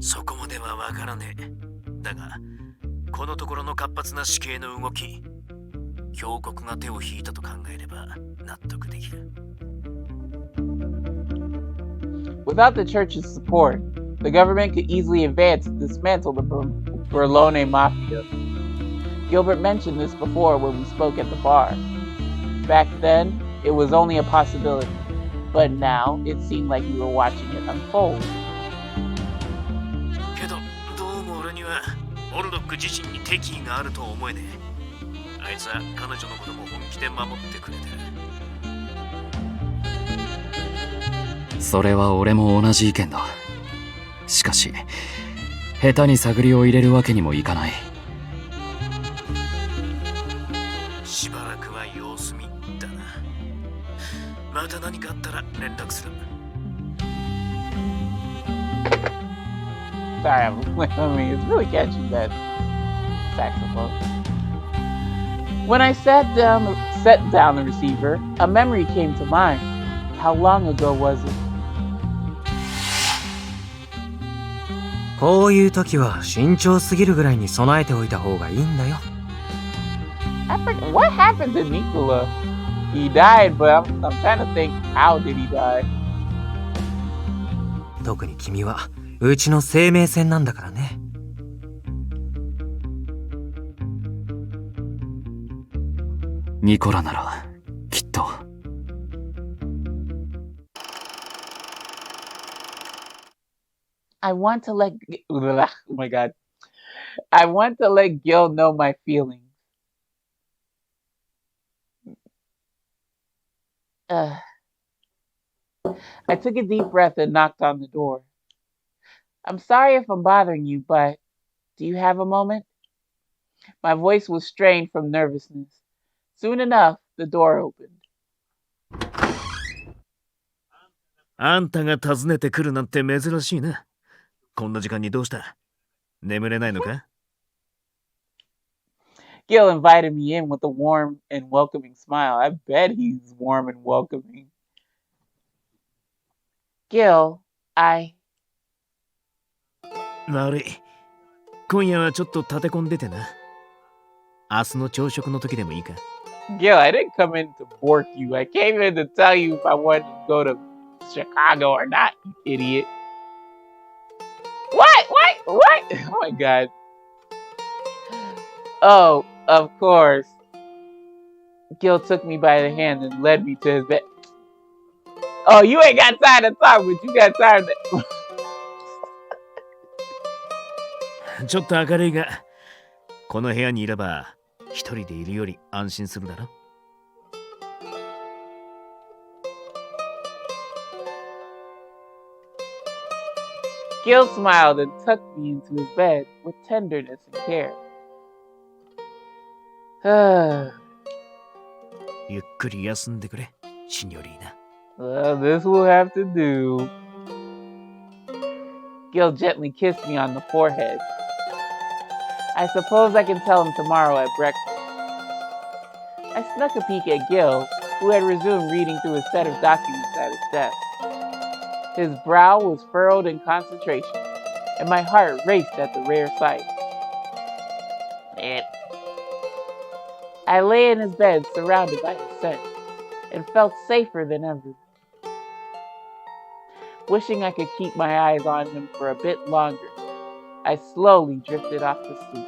そこまではわからねえ。だがこのところの活発な死刑の動き、峡谷が手を引いたと考えれば納得できる。Without the church's support, the government could easily advance and dismantle the Berlone Mafia. Gilbert mentioned this before when we spoke at the bar. Back then, it was only a possibility, but now it seemed like we were watching it unfold. けど、どうも俺にはオルロック自身に敵意があると思えねえ。あいつは彼女のことも本気で守ってくれてる。それは俺も同じ意見だ。しかし、下手に探りを入れるわけにもいかない。しばらくは様子見だな。また何かあったら連絡する。Sorry, I mean, it's really catchy, that saxophone. When I set down the receiver, a memory came to mind. How long ago was it? こういう時は慎重すぎるぐらいに備えておいた方がいいんだよ。I forget what happened to Nicola. He died, but I'm trying to think, how did he die? 特に君はうちの生命線なんだからね。ニコラならきっと。I want to let oh my god. I want to let Gil know my feelings. I took a deep breath and knocked on the door. I'm sorry if I'm bothering you, but do you have a moment? My voice was strained from nervousness. Soon enough, the door opened. あんたが訪ねてくるなんて珍しいな。こんな時間にどうした？眠れないのか？ Gil invited me in with a warm and welcoming smile. I bet he's warm and welcoming. Gil, 悪い。今夜はちょっと立て込んでてな。明日の朝食の時でもいいか？ Gil, I didn't come in to bork you. I came in to tell you if I wanted to go to Chicago or not, you idiot. What? Oh my god. Oh, of course. Gil took me by the hand and led me to his bed. Oh, you ain't got time to talk, but you got time to... ちょっと明るいが、この部屋にいれば一人でいるより安心するだろ。Gil smiled and tucked me into his bed with tenderness and care. ゆっくり休んでくれ、シニョリーナ。Well, this will have to do. Gil gently kissed me on the forehead. I suppose I can tell him tomorrow at breakfast. I snuck a peek at Gil, who had resumed reading through a set of documents at his desk. His brow was furrowed in concentration, and my heart raced at the rare sight. I lay in his bed surrounded by his scent, and felt safer than ever. Wishing I could keep my eyes on him for a bit longer, I slowly drifted off to sleep.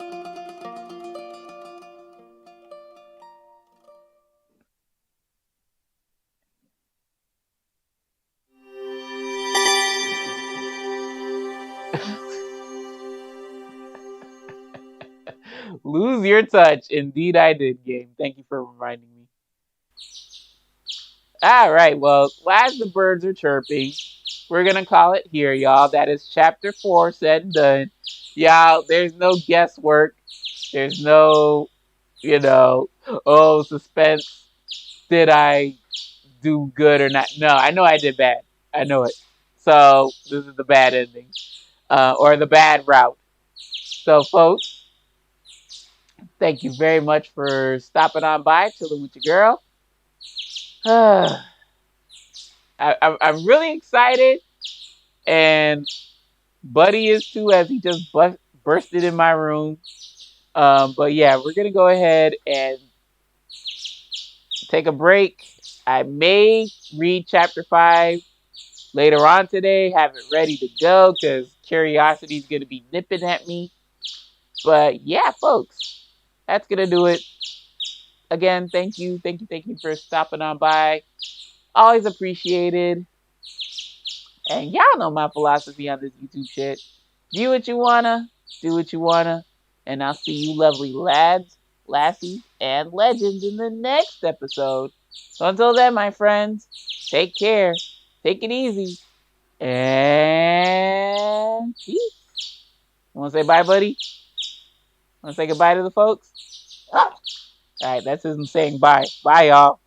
Lose your touch. Indeed I did, game. Thank you for reminding me. Alright, well, as the birds are chirping, we're gonna call it here, y'all. That is chapter 4 said and done. Y'all, there's no guesswork. There's no, oh, suspense. Did I do good or not? No, I know I did bad. I know it. So, this is the bad ending. Or the bad route. So, folks, thank you very much for stopping on by, chilling with your girl. I'm really excited, and Buddy is too, as he just bursted in my room. But yeah, we're gonna go ahead and take a break. I may read chapter 5 later on today, have it ready to go, because curiosity is gonna be nipping at me. But yeah, folks, that's gonna do it. Again, thank you for stopping on by. Always appreciated. And y'all know my philosophy on this YouTube shit. Do what you wanna, do what you wanna, and I'll see you lovely lads, lassies, and legends in the next episode. So until then, my friends, take care, take it easy, and peace. You wanna say bye, buddy? Wanna say goodbye to the folks? Alright, that's him saying bye. Bye, y'all.